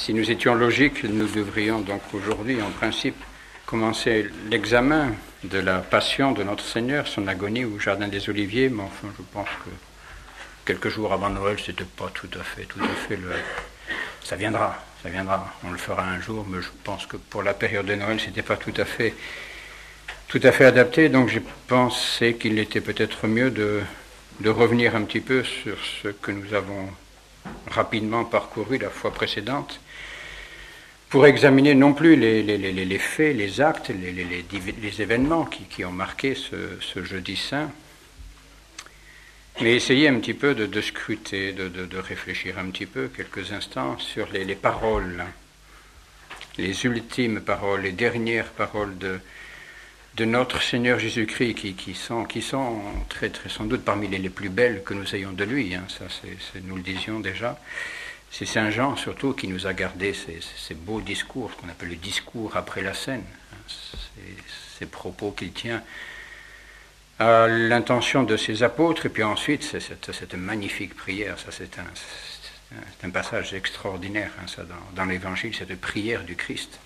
Si nous étions logiques, nous devrions donc aujourd'hui, en principe, commencer l'examen de la passion de notre Seigneur, son agonie au Jardin des Oliviers, mais enfin, je pense que quelques jours avant Noël, c'était pas tout à fait le... Ça viendra, on le fera un jour, mais je pense que pour la période de Noël, c'était pas tout à fait adapté, donc j'ai pensé qu'il était peut-être mieux de revenir un petit peu sur ce que nous avons rapidement parcouru la fois précédente, pour examiner non plus les faits, les actes, les événements qui ont marqué ce jeudi saint, mais essayer un petit peu de scruter, de réfléchir un petit peu quelques instants sur les paroles, les ultimes paroles, les dernières paroles de notre Seigneur Jésus-Christ, qui sont très, très sans doute parmi les plus belles que nous ayons de lui, hein, ça nous le disions déjà. C'est Saint Jean surtout qui nous a gardé ces beaux discours, qu'on appelle le discours après la scène, hein, ces propos qu'il tient à l'intention de ses apôtres, et puis ensuite c'est cette magnifique prière, ça c'est un passage extraordinaire, hein, ça, dans l'Évangile, cette prière du Christ,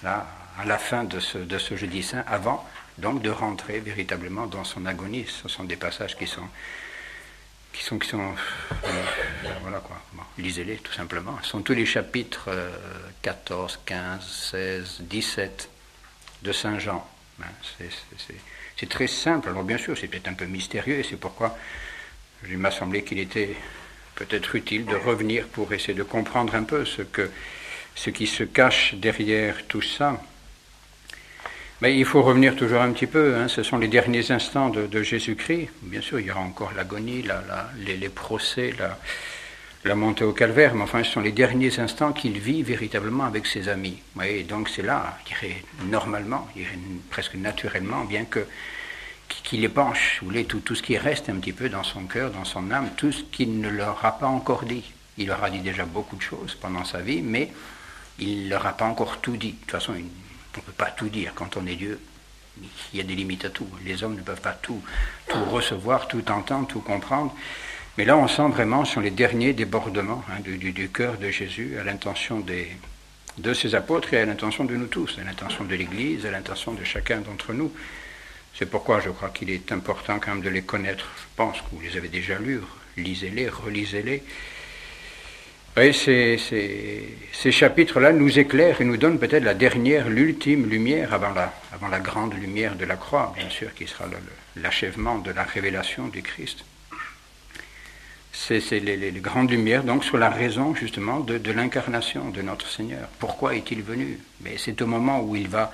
là, à la fin de ce jeudi saint, avant donc de rentrer véritablement dans son agonie. Ce sont des passages qui sont voilà quoi. Bon, lisez-les tout simplement. Ce sont tous les chapitres 14, 15, 16, 17 de Saint Jean. C'est très simple. Alors bien sûr, c'est peut-être un peu mystérieux, et c'est pourquoi il m'a semblé qu'il était peut-être utile de revenir pour essayer de comprendre un peu ce qui se cache derrière tout ça. Mais il faut revenir toujours un petit peu, hein, ce sont les derniers instants de Jésus-Christ. Bien sûr, il y aura encore l'agonie, les procès, la montée au calvaire, mais enfin, ce sont les derniers instants qu'il vit véritablement avec ses amis. Et donc c'est là, je dirais normalement, presque naturellement, bien qu'il épanche, vous voulez, tout ce qui reste un petit peu dans son cœur, dans son âme, tout ce qu'il ne leur a pas encore dit. Il leur a dit déjà beaucoup de choses pendant sa vie, mais il ne leur a pas encore tout dit. De toute façon, on ne peut pas tout dire. Quand on est Dieu, il y a des limites à tout. Les hommes ne peuvent pas tout recevoir, tout entendre, tout comprendre. Mais là, on sent vraiment, sur les derniers débordements, hein, du cœur de Jésus, à l'intention de ses apôtres et à l'intention de nous tous, à l'intention de l'Église, à l'intention de chacun d'entre nous. C'est pourquoi je crois qu'il est important quand même de les connaître. Je pense que vous les avez déjà lus. Lisez-les, relisez-les. Oui, ces chapitres-là nous éclairent et nous donnent peut-être l'ultime lumière avant la grande lumière de la croix, bien sûr, qui sera l'achèvement de la révélation du Christ. C'est les grandes lumières donc sur la raison justement de l'incarnation de notre Seigneur. Pourquoi est-il venu? Mais c'est au moment où il va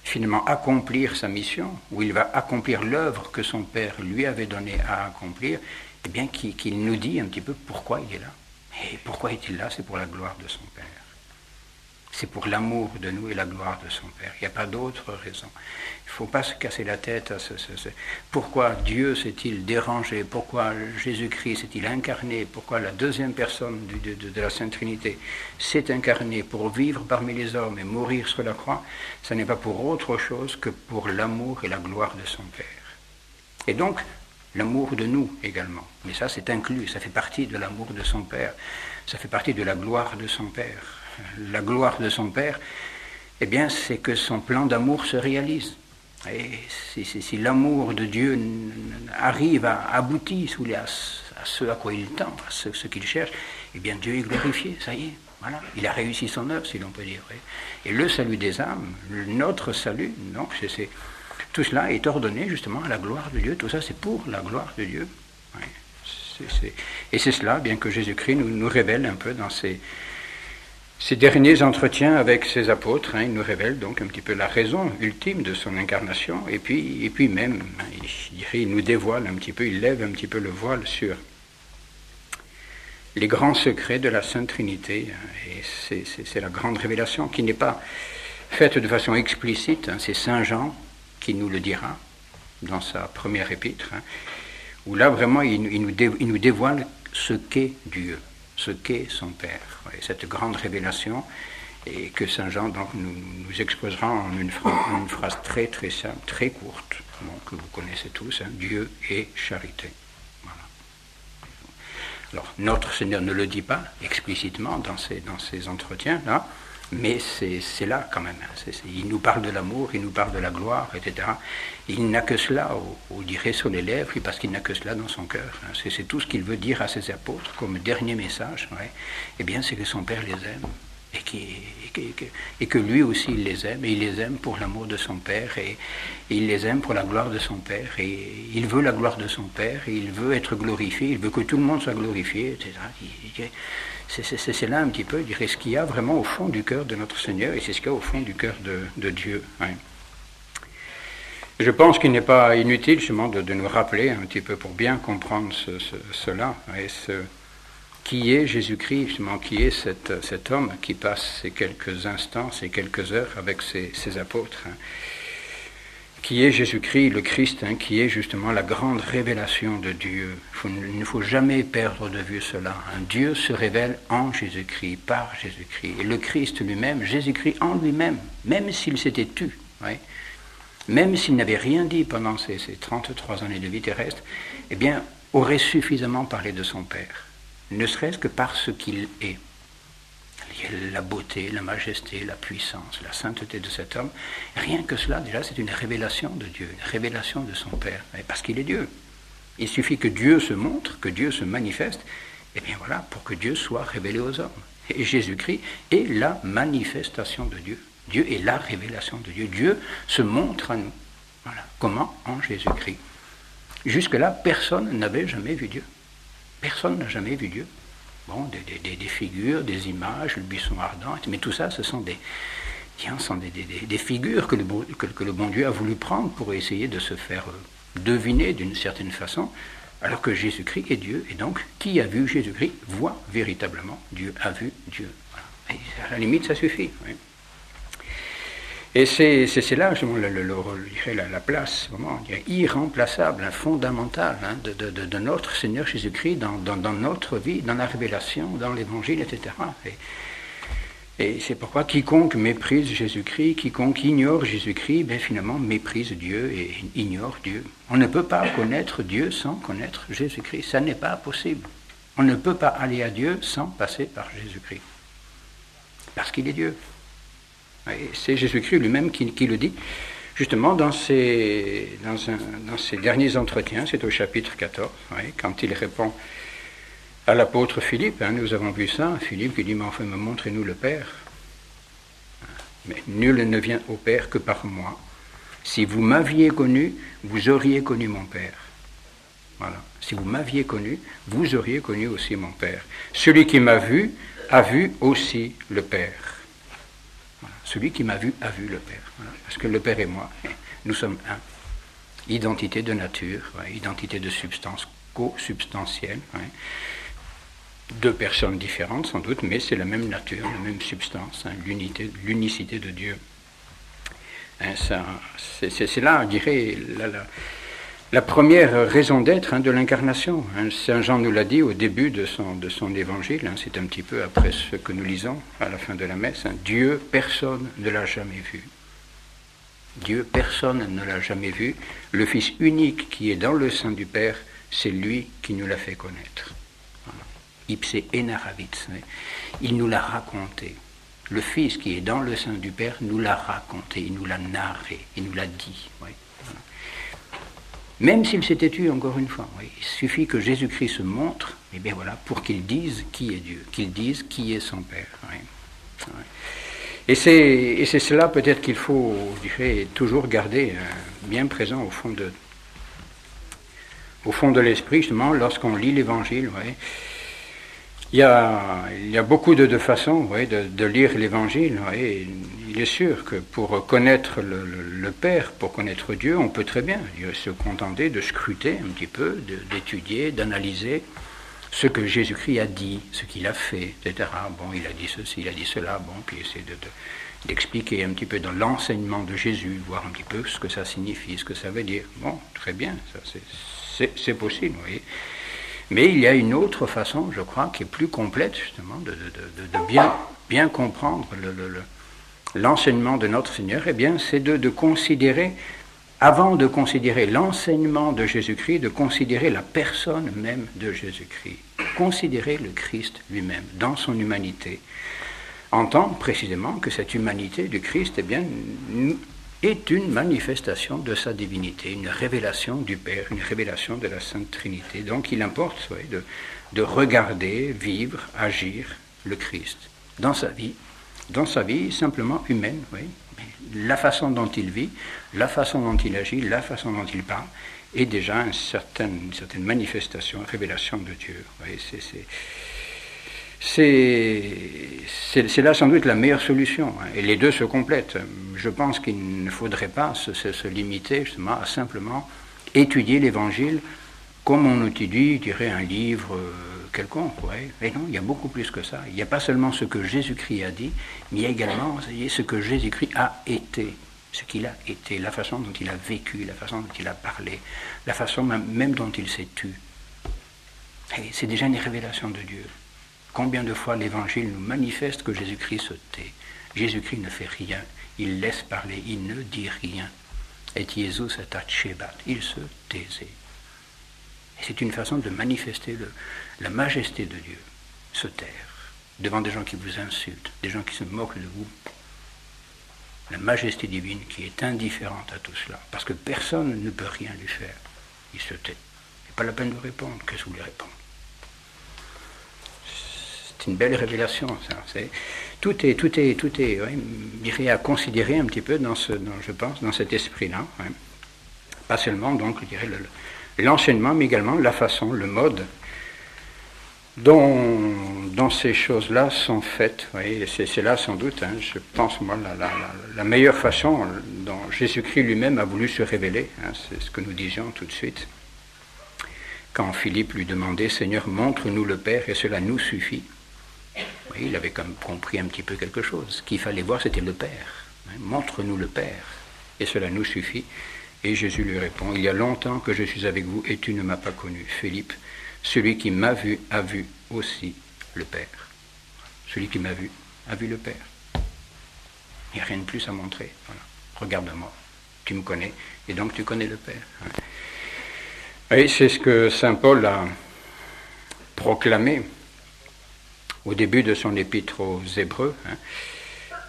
finalement accomplir sa mission, où il va accomplir l'œuvre que son Père lui avait donnée à accomplir, eh bien qu'il nous dit un petit peu pourquoi il est là. Et pourquoi est-il là? C'est pour la gloire de son Père. C'est pour l'amour de nous et la gloire de son Père. Il n'y a pas d'autre raison. Il ne faut pas se casser la tête à pourquoi Dieu s'est-il dérangé? Pourquoi Jésus-Christ s'est-il incarné? Pourquoi la deuxième personne de la Sainte Trinité s'est incarnée pour vivre parmi les hommes et mourir sur la croix? Ce n'est pas pour autre chose que pour l'amour et la gloire de son Père. Et donc, l'amour de nous également. Mais ça, c'est inclus, ça fait partie de l'amour de son Père. Ça fait partie de la gloire de son Père. La gloire de son Père, eh bien, c'est que son plan d'amour se réalise. Et si l'amour de Dieu arrive à aboutir à ce à quoi il tend, à ce qu'il cherche, eh bien, Dieu est glorifié, ça y est. Voilà. Il a réussi son œuvre, si l'on peut dire. Et le salut des âmes, notre salut, donc, tout cela est ordonné justement à la gloire de Dieu. Tout ça, c'est pour la gloire de Dieu. Oui. Et c'est cela, bien que Jésus-Christ nous révèle un peu dans ces derniers entretiens avec ses apôtres. Hein, il nous révèle donc un petit peu la raison ultime de son incarnation. Et puis même, il nous dévoile un petit peu, il lève un petit peu le voile sur les grands secrets de la Sainte Trinité. Et c'est la grande révélation qui n'est pas faite de façon explicite. Hein, c'est Saint Jean qui nous le dira dans sa première épître, hein, où là vraiment il nous dévoile ce qu'est Dieu, ce qu'est son Père. Et cette grande révélation, et que Saint Jean donc, nous exposera en une phrase très très simple, très courte, bon, que vous connaissez tous, hein, Dieu et charité. Voilà. Alors, notre Seigneur ne le dit pas explicitement dans ces entretiens-là, mais c'est là quand même. Il nous parle de l'amour, il nous parle de la gloire, etc. Il n'a que cela, on dirait, sur les lèvres, parce qu'il n'a que cela dans son cœur. C'est tout ce qu'il veut dire à ses apôtres comme dernier message. Ouais. Eh bien, c'est que son Père les aime. Et que lui aussi il les aime, et il les aime pour l'amour de son Père, et il les aime pour la gloire de son Père, et il veut la gloire de son Père, et il veut être glorifié, il veut que tout le monde soit glorifié, etc. C'est là un petit peu, je dirais, ce qu'il y a vraiment au fond du cœur de notre Seigneur, et c'est ce qu'il y a au fond du cœur de Dieu. Ouais. Je pense qu'il n'est pas inutile justement de nous rappeler un petit peu pour bien comprendre cela, et qui est Jésus-Christ, justement, qui est cet homme qui passe ces quelques instants, ces quelques heures avec ses apôtres. Hein. Qui est Jésus-Christ, le Christ, hein, qui est justement la grande révélation de Dieu. Il ne faut jamais perdre de vue cela. Hein. Dieu se révèle en Jésus-Christ, par Jésus-Christ. Et le Christ lui-même, Jésus-Christ en lui-même, même s'il s'était tu, ouais, même s'il n'avait rien dit pendant ces 33 années de vie terrestre, eh bien, aurait suffisamment parlé de son Père. Ne serait-ce que par ce qu'il est. La beauté, la majesté, la puissance, la sainteté de cet homme. Rien que cela, déjà, c'est une révélation de Dieu, une révélation de son Père. Parce qu'il est Dieu. Il suffit que Dieu se montre, que Dieu se manifeste, et bien voilà, pour que Dieu soit révélé aux hommes. Et Jésus-Christ est la manifestation de Dieu. Dieu est la révélation de Dieu. Dieu se montre à nous. Voilà. Comment? En Jésus-Christ. Jusque-là, personne n'avait jamais vu Dieu. Personne n'a jamais vu Dieu. Bon, des figures, des images, le buisson ardent, mais tout ça, ce sont des figures que le bon Dieu a voulu prendre pour essayer de se faire deviner d'une certaine façon, alors que Jésus-Christ est Dieu, et donc, qui a vu Jésus-Christ voit véritablement Dieu, a vu Dieu. Voilà. Et à la limite, ça suffit. Oui. Et c'est là justement la place vraiment irremplaçable, fondamentale hein, de notre Seigneur Jésus-Christ dans notre vie, dans la révélation, dans l'Évangile, etc. Et c'est pourquoi quiconque méprise Jésus-Christ, quiconque ignore Jésus-Christ, ben finalement méprise Dieu et ignore Dieu. On ne peut pas connaître Dieu sans connaître Jésus-Christ. Ça n'est pas possible. On ne peut pas aller à Dieu sans passer par Jésus-Christ. Parce qu'il est Dieu. Et c'est Jésus-Christ lui-même qui le dit, justement dans ses derniers entretiens, c'est au chapitre 14, oui, quand il répond à l'apôtre Philippe, hein, nous avons vu ça, Philippe qui dit, mais enfin, montrez-nous le Père. Mais nul ne vient au Père que par moi. Si vous m'aviez connu, vous auriez connu mon Père. Voilà. Si vous m'aviez connu, vous auriez connu aussi mon Père. Celui qui m'a vu, a vu aussi le Père. Celui qui m'a vu a vu le Père. Voilà. Parce que le Père et moi, nous sommes un. Identité de nature, identité de substance, co-substantielle. Deux personnes différentes sans doute, mais c'est la même nature, la même substance, l'unicité de Dieu. C'est là, on dirait, la première raison d'être de l'incarnation. Saint Jean nous l'a dit au début de son évangile, c'est un petit peu après ce que nous lisons à la fin de la messe. Dieu, personne ne l'a jamais vu. Dieu, personne ne l'a jamais vu. Le Fils unique qui est dans le sein du Père, c'est lui qui nous l'a fait connaître. Voilà. Ipse enaravit. Il nous l'a raconté. Le Fils qui est dans le sein du Père nous l'a raconté, il nous l'a narré, il nous l'a dit. Oui. Voilà. Même s'il s'était tué encore une fois, oui. Il suffit que Jésus-Christ se montre, et bien voilà, pour qu'il dise qui est Dieu, qu'il dise qui est son Père. Oui. Oui. Et c'est cela peut-être qu'il faut, je dirais, toujours garder bien présent au fond de l'esprit, justement, lorsqu'on lit l'Évangile. Oui. Il y a beaucoup de façons de lire l'Évangile. Oui. Il est sûr que pour connaître le Père, pour connaître Dieu, on peut très bien se contenter de scruter un petit peu, d'étudier, d'analyser ce que Jésus-Christ a dit, ce qu'il a fait, etc. Bon, il a dit ceci, il a dit cela, bon, puis essayer d'expliquer un petit peu dans l'enseignement de Jésus, voir un petit peu ce que ça signifie, ce que ça veut dire. Bon, très bien, ça c'est possible, vous voyez. Mais il y a une autre façon, je crois, qui est plus complète, justement, de bien comprendre l'enseignement de notre Seigneur, eh bien, c'est de considérer avant de considérer l'enseignement de Jésus-Christ, de considérer la personne même de Jésus-Christ. Considérer le Christ lui-même, dans son humanité. Entendre précisément que cette humanité du Christ, eh bien, est une manifestation de sa divinité, une révélation du Père, une révélation de la Sainte Trinité. Donc il importe de regarder, vivre, agir le Christ dans sa vie simplement humaine, oui. La façon dont il vit, la façon dont il agit, la façon dont il parle, est déjà une certaine manifestation, une révélation de Dieu. Oui, c'est là sans doute la meilleure solution, hein, et les deux se complètent. Je pense qu'il ne faudrait pas se limiter justement à simplement étudier l'Évangile comme on étudie, je dirais, un livre quelconque. Ouais. Et non, il y a beaucoup plus que ça. Il n'y a pas seulement ce que Jésus-Christ a dit, mais il y a également ce que Jésus-Christ a été, ce qu'il a été, la façon dont il a vécu, la façon dont il a parlé, la façon même dont il s'est tu. Et c'est déjà une révélation de Dieu. Combien de fois l'Évangile nous manifeste que Jésus-Christ se tait. Jésus-Christ ne fait rien, il laisse parler, il ne dit rien. Et Jésus tacebat, il se taisait. Et c'est une façon de manifester la majesté de Dieu, se taire, devant des gens qui vous insultent, des gens qui se moquent de vous. La majesté divine qui est indifférente à tout cela, parce que personne ne peut rien lui faire. Il se tait. Il n'est pas la peine de répondre, qu'est-ce que vous voulez répondre? C'est une belle révélation, ça. Tout est, ouais, je dirais, à considérer un petit peu je pense, dans cet esprit-là. Ouais. Pas seulement, donc, je dirais, l'enseignement, mais également la façon, le mode dont ces choses-là sont faites. Oui, c'est là, sans doute, hein, je pense, moi, la meilleure façon dont Jésus-Christ lui-même a voulu se révéler. Hein, c'est ce que nous disions tout de suite. Quand Philippe lui demandait « Seigneur, montre-nous le Père, et cela nous suffit ». Oui, il avait comme compris un petit peu quelque chose. Ce qu'il fallait voir, c'était le Père. Hein, montre-nous le Père, et cela nous suffit. Et Jésus lui répond, « Il y a longtemps que je suis avec vous et tu ne m'as pas connu. Philippe, celui qui m'a vu a vu aussi le Père. » Celui qui m'a vu a vu le Père. Il n'y a rien de plus à montrer. Voilà. Regarde-moi, tu me connais, et donc tu connais le Père. Et c'est ce que saint Paul a proclamé au début de son épître aux Hébreux.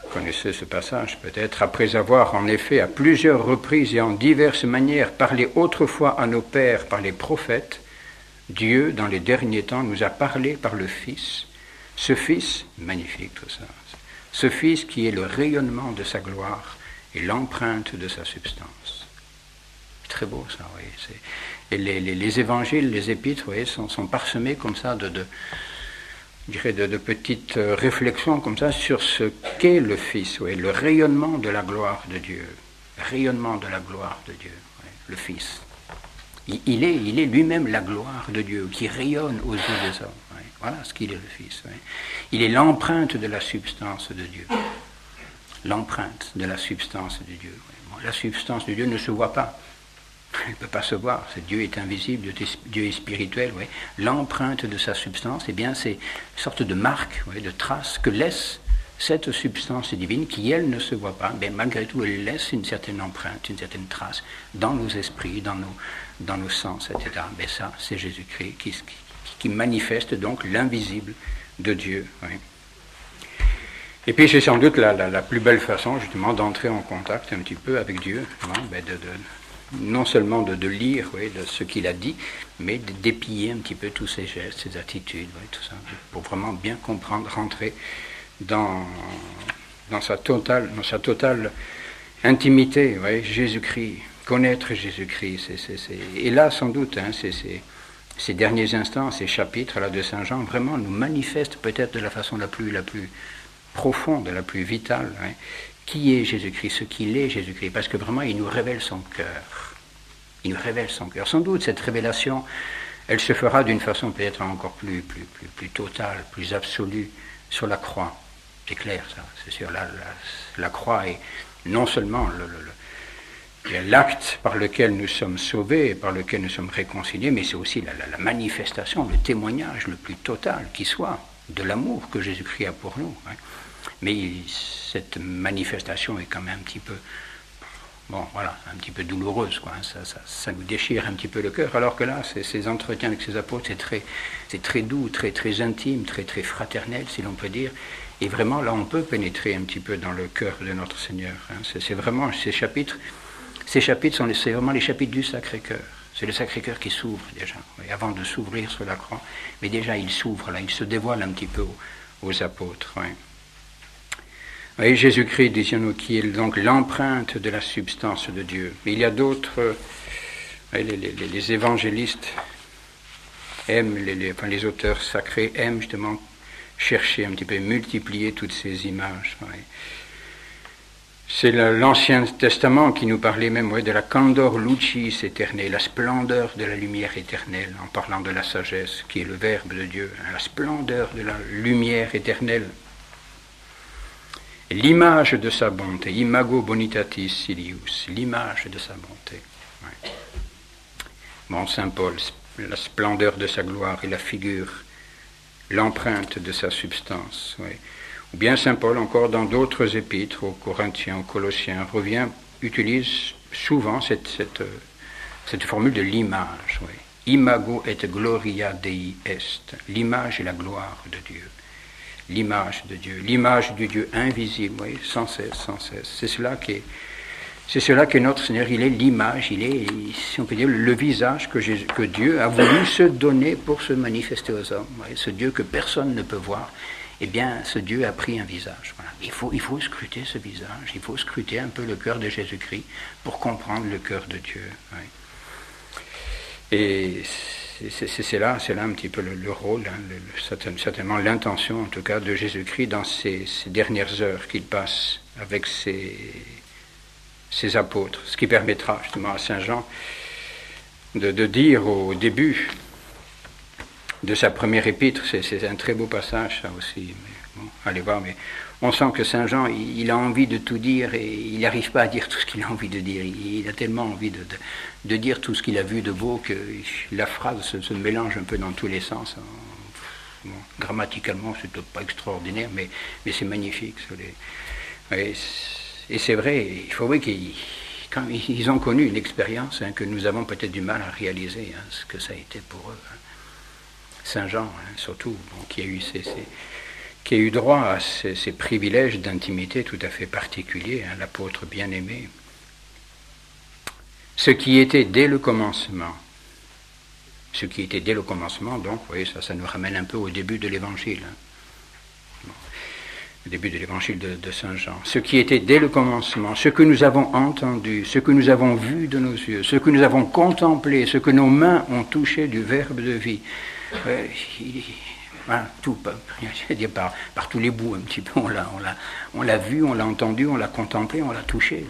Vous connaissez ce passage peut-être. Après avoir en effet à plusieurs reprises et en diverses manières parlé autrefois à nos pères par les prophètes, Dieu dans les derniers temps nous a parlé par le Fils. Ce Fils, magnifique tout ça, ce Fils qui est le rayonnement de sa gloire et l'empreinte de sa substance. C'est très beau ça, oui. Et les évangiles, les épîtres, oui, sont parsemés comme ça je dirais de petites réflexions comme ça sur ce qu'est le Fils, oui, le rayonnement de la gloire de Dieu. Le rayonnement de la gloire de Dieu, oui, le Fils. Il est lui-même la gloire de Dieu qui rayonne aux yeux des hommes. Oui. Voilà ce qu'il est le Fils. Oui. Il est l'empreinte de la substance de Dieu. L'empreinte de la substance de Dieu. Oui. Bon, la substance de Dieu ne se voit pas. Elle ne peut pas se voir. Dieu est invisible, Dieu est spirituel. Oui. L'empreinte de sa substance, eh bien, c'est une sorte de marque, oui, de trace que laisse cette substance divine qui, elle, ne se voit pas. Mais malgré tout, elle laisse une certaine empreinte, une certaine trace dans nos esprits, dans nos sens, etc. Mais ça, c'est Jésus-Christ qui manifeste donc l'invisible de Dieu. Oui. Et puis, c'est sans doute la plus belle façon, justement, d'entrer en contact un petit peu avec Dieu, non seulement de lire, oui, de ce qu'il a dit, mais d'épier un petit peu tous ses gestes, ses attitudes, oui, tout ça, pour vraiment bien comprendre, rentrer dans sa totale intimité, oui, Jésus-Christ, connaître Jésus-Christ. Et là, sans doute, hein, ces derniers instants, ces chapitres là, de Saint Jean, vraiment nous manifestent peut-être de la façon la plus profonde, la plus vitale, hein, qui est Jésus-Christ, ce qu'il est Jésus-Christ, parce que vraiment il nous révèle son cœur. Il nous révèle son cœur. Sans doute cette révélation, elle se fera d'une façon peut-être encore plus totale, plus absolue sur la croix. C'est clair ça, c'est sûr. La croix est non seulement l'acte par lequel nous sommes sauvés et par lequel nous sommes réconciliés, mais c'est aussi la manifestation, le témoignage le plus total qui soit de l'amour que Jésus-Christ a pour nous. Hein. Mais cette manifestation est quand même un petit peu bon, voilà, un petit peu douloureuse, quoi. Ça nous déchire un petit peu le cœur, alors que là, ces entretiens avec ces apôtres, c'est très doux, très intime, très fraternel, si l'on peut dire. Et vraiment, là, on peut pénétrer un petit peu dans le cœur de notre Seigneur. Hein. C'est vraiment ces chapitres c'est vraiment les chapitres du Sacré-Cœur. C'est le Sacré-Cœur qui s'ouvre déjà, oui, avant de s'ouvrir sur la croix. Mais déjà, il s'ouvre là, il se dévoile un petit peu aux apôtres. Oui. Oui, Jésus-Christ, disions-nous, qui est donc l'empreinte de la substance de Dieu. Mais il y a d'autres, les évangélistes aiment, les auteurs sacrés aiment justement chercher un petit peu, multiplier toutes ces images. Oui. C'est l'Ancien Testament qui nous parlait même de la candor lucis éternelle, la splendeur de la lumière éternelle, en parlant de la sagesse, qui est le Verbe de Dieu, hein, la splendeur de la lumière éternelle. L'image de sa bonté, imago bonitatis silius, l'image de sa bonté. Ouais. Bon, Saint Paul, la splendeur de sa gloire et la figure, l'empreinte de sa substance. Ouais. Ou bien Saint Paul, encore dans d'autres épîtres, aux Corinthiens, aux Colossiens, utilise souvent cette formule de l'image. Ouais. Imago et gloria Dei est, l'image et la gloire de Dieu. L'image de Dieu, l'image du Dieu invisible, oui, sans cesse. C'est cela que notre Seigneur, il est l'image, il est, si on peut dire, le visage que Dieu a voulu se donner pour se manifester aux hommes. Oui, ce Dieu que personne ne peut voir, eh bien, ce Dieu a pris un visage. Voilà. Il faut scruter ce visage, il faut scruter un peu le cœur de Jésus-Christ pour comprendre le cœur de Dieu. Oui. Et c'est là un petit peu le rôle, hein, certainement l'intention en tout cas de Jésus-Christ dans ces dernières heures qu'il passe avec ses apôtres, ce qui permettra justement à Saint Jean de dire au début de sa première épître, c'est un très beau passage ça aussi, mais bon, allez voir, mais on sent que Saint Jean, il a envie de tout dire et il n'arrive pas à dire tout ce qu'il a envie de dire. Il a tellement envie de dire tout ce qu'il a vu de beau que la phrase se mélange un peu dans tous les sens. Bon, grammaticalement, c'est peut-être pas extraordinaire, mais c'est magnifique. Et c'est vrai, il faut voir quand ils ont connu une expérience hein, que nous avons peut-être du mal à réaliser, hein, ce que ça a été pour eux. Hein. Saint Jean, hein, surtout, bon, qui a eu droit à ces privilèges d'intimité tout à fait particuliers, hein, l'apôtre bien-aimé. Ce qui était dès le commencement, donc, vous voyez, ça nous ramène un peu au début de l'Évangile. Hein. Bon, au début de l'Évangile de Saint Jean. Ce qui était dès le commencement, ce que nous avons entendu, ce que nous avons vu de nos yeux, ce que nous avons contemplé, ce que nos mains ont touché du Verbe de vie. Voilà, tout, c'est-à-dire par tous les bouts un petit peu, on l'a vu, on l'a entendu, on l'a contemplé, on l'a touché.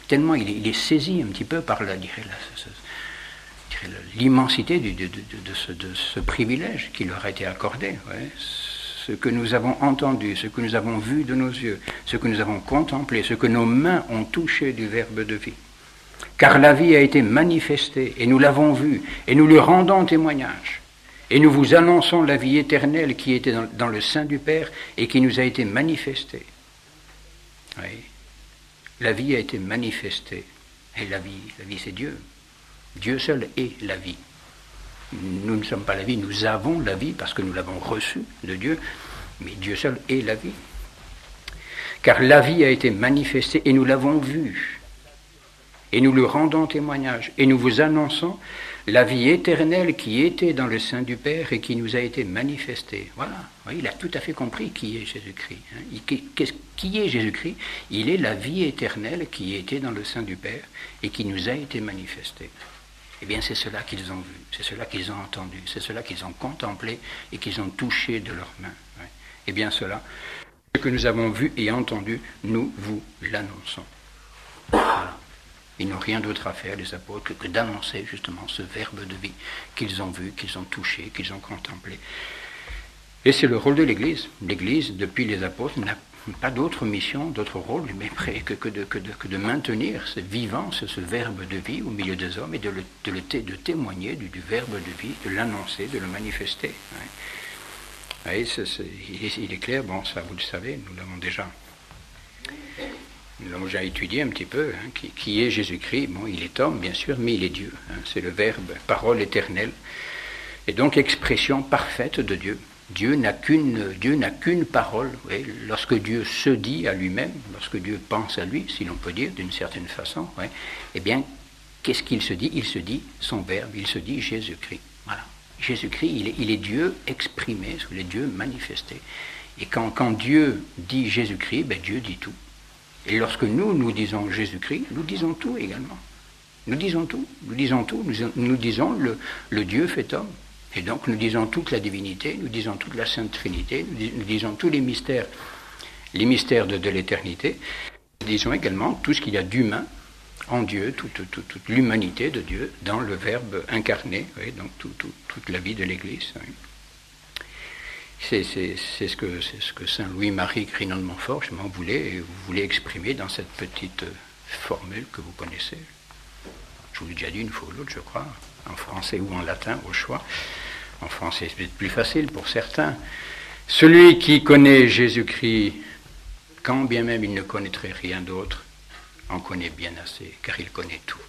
Tellement il est saisi un petit peu par l'immensité de ce privilège qui leur a été accordé. Ouais. Ce que nous avons entendu, ce que nous avons vu de nos yeux, ce que nous avons contemplé, ce que nos mains ont touché du Verbe de vie. Car la vie a été manifestée, et nous l'avons vue, et nous lui rendons témoignage. Et nous vous annonçons la vie éternelle qui était dans le sein du Père et qui nous a été manifestée. Oui. La vie a été manifestée. Et la vie c'est Dieu. Dieu seul est la vie. Nous ne sommes pas la vie, nous avons la vie parce que nous l'avons reçue de Dieu, mais Dieu seul est la vie. Car la vie a été manifestée et nous l'avons vue. Et nous lui rendons témoignage. Et nous vous annonçons la vie éternelle qui était dans le sein du Père et qui nous a été manifestée. Voilà, oui, il a tout à fait compris qui est Jésus-Christ. Hein. Qui est Jésus-Christ? Il est la vie éternelle qui était dans le sein du Père et qui nous a été manifestée. Eh bien, c'est cela qu'ils ont vu, c'est cela qu'ils ont entendu, c'est cela qu'ils ont contemplé et qu'ils ont touché de leurs mains. Oui. Eh bien, cela, ce que nous avons vu et entendu, nous vous l'annonçons. Voilà. Ils n'ont rien d'autre à faire, les apôtres, que d'annoncer justement ce Verbe de vie qu'ils ont vu, qu'ils ont touché, qu'ils ont contemplé. Et c'est le rôle de l'Église. L'Église, depuis les apôtres, n'a pas d'autre mission, d'autre rôle, mais que de maintenir ce vivant, ce Verbe de vie au milieu des hommes et de témoigner du Verbe de vie, de l'annoncer, de le manifester. Ouais. Il est clair, bon, ça vous le savez, nous l'avons déjà nous l'avons déjà étudié un petit peu, qui est Jésus-Christ. Bon, il est homme, bien sûr, mais il est Dieu. C'est le Verbe, parole éternelle. Et donc, expression parfaite de Dieu. Dieu n'a qu'une parole. Oui. Lorsque Dieu se dit à lui-même, lorsque Dieu pense à lui, si l'on peut dire, d'une certaine façon, oui, eh bien, qu'est-ce qu'il se dit? Il se dit son Verbe, il se dit Jésus-Christ. Voilà. Jésus-Christ, il est Dieu exprimé, il est Dieu manifesté. Et quand Dieu dit Jésus-Christ, ben Dieu dit tout. Et lorsque nous disons Jésus-Christ, nous disons tout également. Nous disons tout, nous disons le Dieu fait homme. Et donc nous disons toute la divinité, nous disons toute la Sainte Trinité, nous disons tous les mystères de l'éternité. Nous disons également tout ce qu'il y a d'humain en Dieu, toute l'humanité de Dieu dans le Verbe incarné, oui, donc toute la vie de l'Église. Oui. C'est ce que saint Louis-Marie Grignon de Montfort voulait exprimer dans cette petite formule que vous connaissez. Je vous l'ai déjà dit une fois ou l'autre, je crois, en français ou en latin, au choix. En français, c'est peut-être plus facile pour certains. Celui qui connaît Jésus-Christ, quand bien même il ne connaîtrait rien d'autre, en connaît bien assez, car il connaît tout.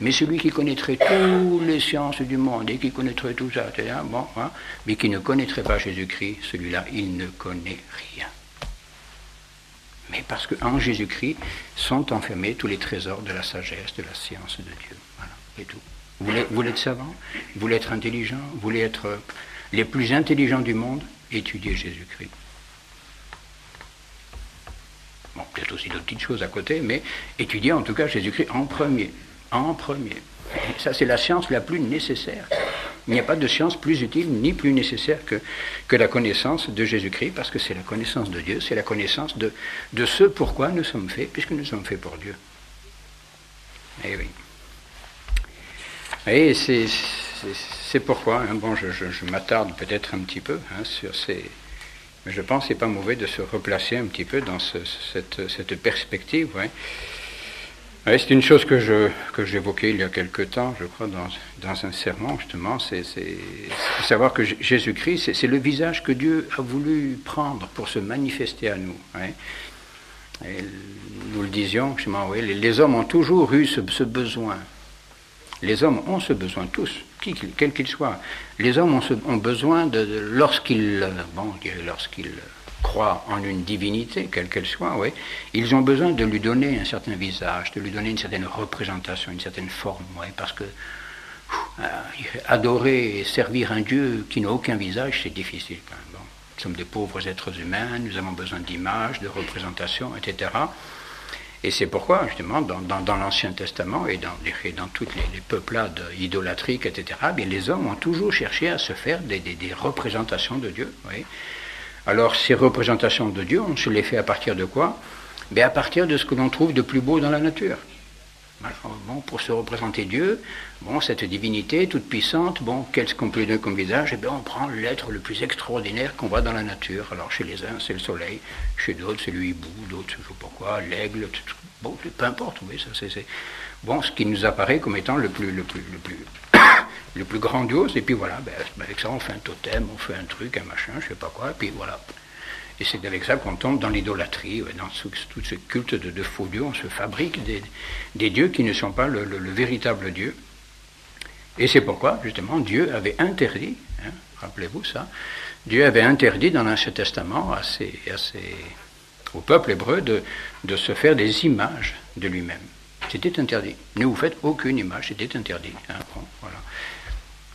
Mais celui qui connaîtrait toutes les sciences du monde et qui connaîtrait tout ça, bon, mais qui ne connaîtrait pas Jésus-Christ, celui-là, il ne connaît rien. Mais parce qu'en Jésus-Christ sont enfermés tous les trésors de la sagesse, de la science de Dieu. Voilà, et tout. Vous voulez être savant, vous voulez être intelligent, vous voulez être les plus intelligents du monde, étudiez Jésus-Christ. Bon, peut-être aussi d'autres petites choses à côté, mais étudiez en tout cas Jésus-Christ en premier. En premier. Et ça, c'est la science la plus nécessaire. Il n'y a pas de science plus utile ni plus nécessaire que la connaissance de Jésus-Christ, parce que c'est la connaissance de Dieu, c'est la connaissance de ce pourquoi nous sommes faits, puisque nous sommes faits pour Dieu. Eh oui. Et c'est pourquoi, bon, je m'attarde peut-être un petit peu sur ces... Mais je pense que ce n'est pas mauvais de se replacer un petit peu dans cette perspective, ouais. Oui, c'est une chose que j'évoquais il y a quelque temps, je crois, dans un sermon, justement, c'est savoir que Jésus-Christ, c'est le visage que Dieu a voulu prendre pour se manifester à nous. Oui. Et nous le disions, justement, oui, les hommes ont toujours eu ce besoin. Les hommes ont ce besoin, tous, quel qu'il soit. Les hommes ont besoin lorsqu'ils croient en une divinité, quelle qu'elle soit, oui, ils ont besoin de lui donner un certain visage, de lui donner une certaine représentation, une certaine forme, oui, parce que adorer et servir un Dieu qui n'a aucun visage, c'est difficile quand même. Bon, nous sommes des pauvres êtres humains, nous avons besoin d'images, de représentations, etc. Et c'est pourquoi, justement, dans l'Ancien Testament et dans toutes les peuplades idolâtriques, etc., bien, les hommes ont toujours cherché à se faire des représentations de Dieu, oui. Alors, ces représentations de Dieu, on se les fait à partir de quoi? Ben, à partir de ce que l'on trouve de plus beau dans la nature. Alors, bon, pour se représenter Dieu, bon, cette divinité toute puissante, bon, qu'est-ce qu'on peut donner comme visage? Eh bien, on prend l'être le plus extraordinaire qu'on voit dans la nature. Alors, chez les uns, c'est le soleil, chez d'autres, c'est le hibou, d'autres, je ne sais pas quoi, l'aigle, bon, peu importe, oui, ça c'est bon, ce qui nous apparaît comme étant le plus grandiose, et puis voilà, ben, avec ça on fait un totem, on fait un truc, un machin, je sais pas quoi, et puis voilà. Et c'est avec ça qu'on tombe dans l'idolâtrie, dans tout ce culte de faux dieux, on se fabrique des dieux qui ne sont pas le véritable Dieu. Et c'est pourquoi, justement, Dieu avait interdit, rappelez-vous ça, Dieu avait interdit dans l'Ancien Testament au peuple hébreu de se faire des images de lui-même. C'était interdit. Ne vous faites aucune image, c'était interdit. Bon, voilà.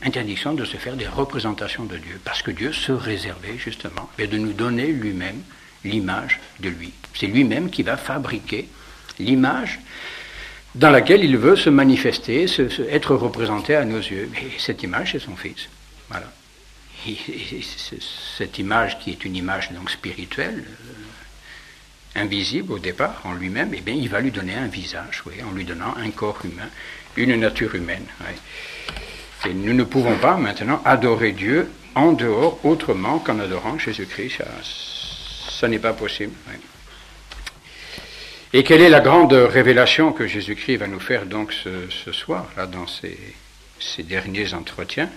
Interdiction de se faire des représentations de Dieu, parce que Dieu se réservait justement de nous donner lui-même l'image de lui. C'est lui-même qui va fabriquer l'image dans laquelle il veut se manifester, être représenté à nos yeux. Et cette image, c'est son Fils. Voilà. Et cette image qui est une image donc spirituelle, invisible au départ en lui-même, eh bien, il va lui donner un visage, oui, en lui donnant un corps humain, une nature humaine. Oui. Et nous ne pouvons pas maintenant adorer Dieu en dehors autrement qu'en adorant Jésus-Christ. Ça n'est pas possible. Oui. Et quelle est la grande révélation que Jésus-Christ va nous faire donc ce soir, là, dans ces derniers entretiens,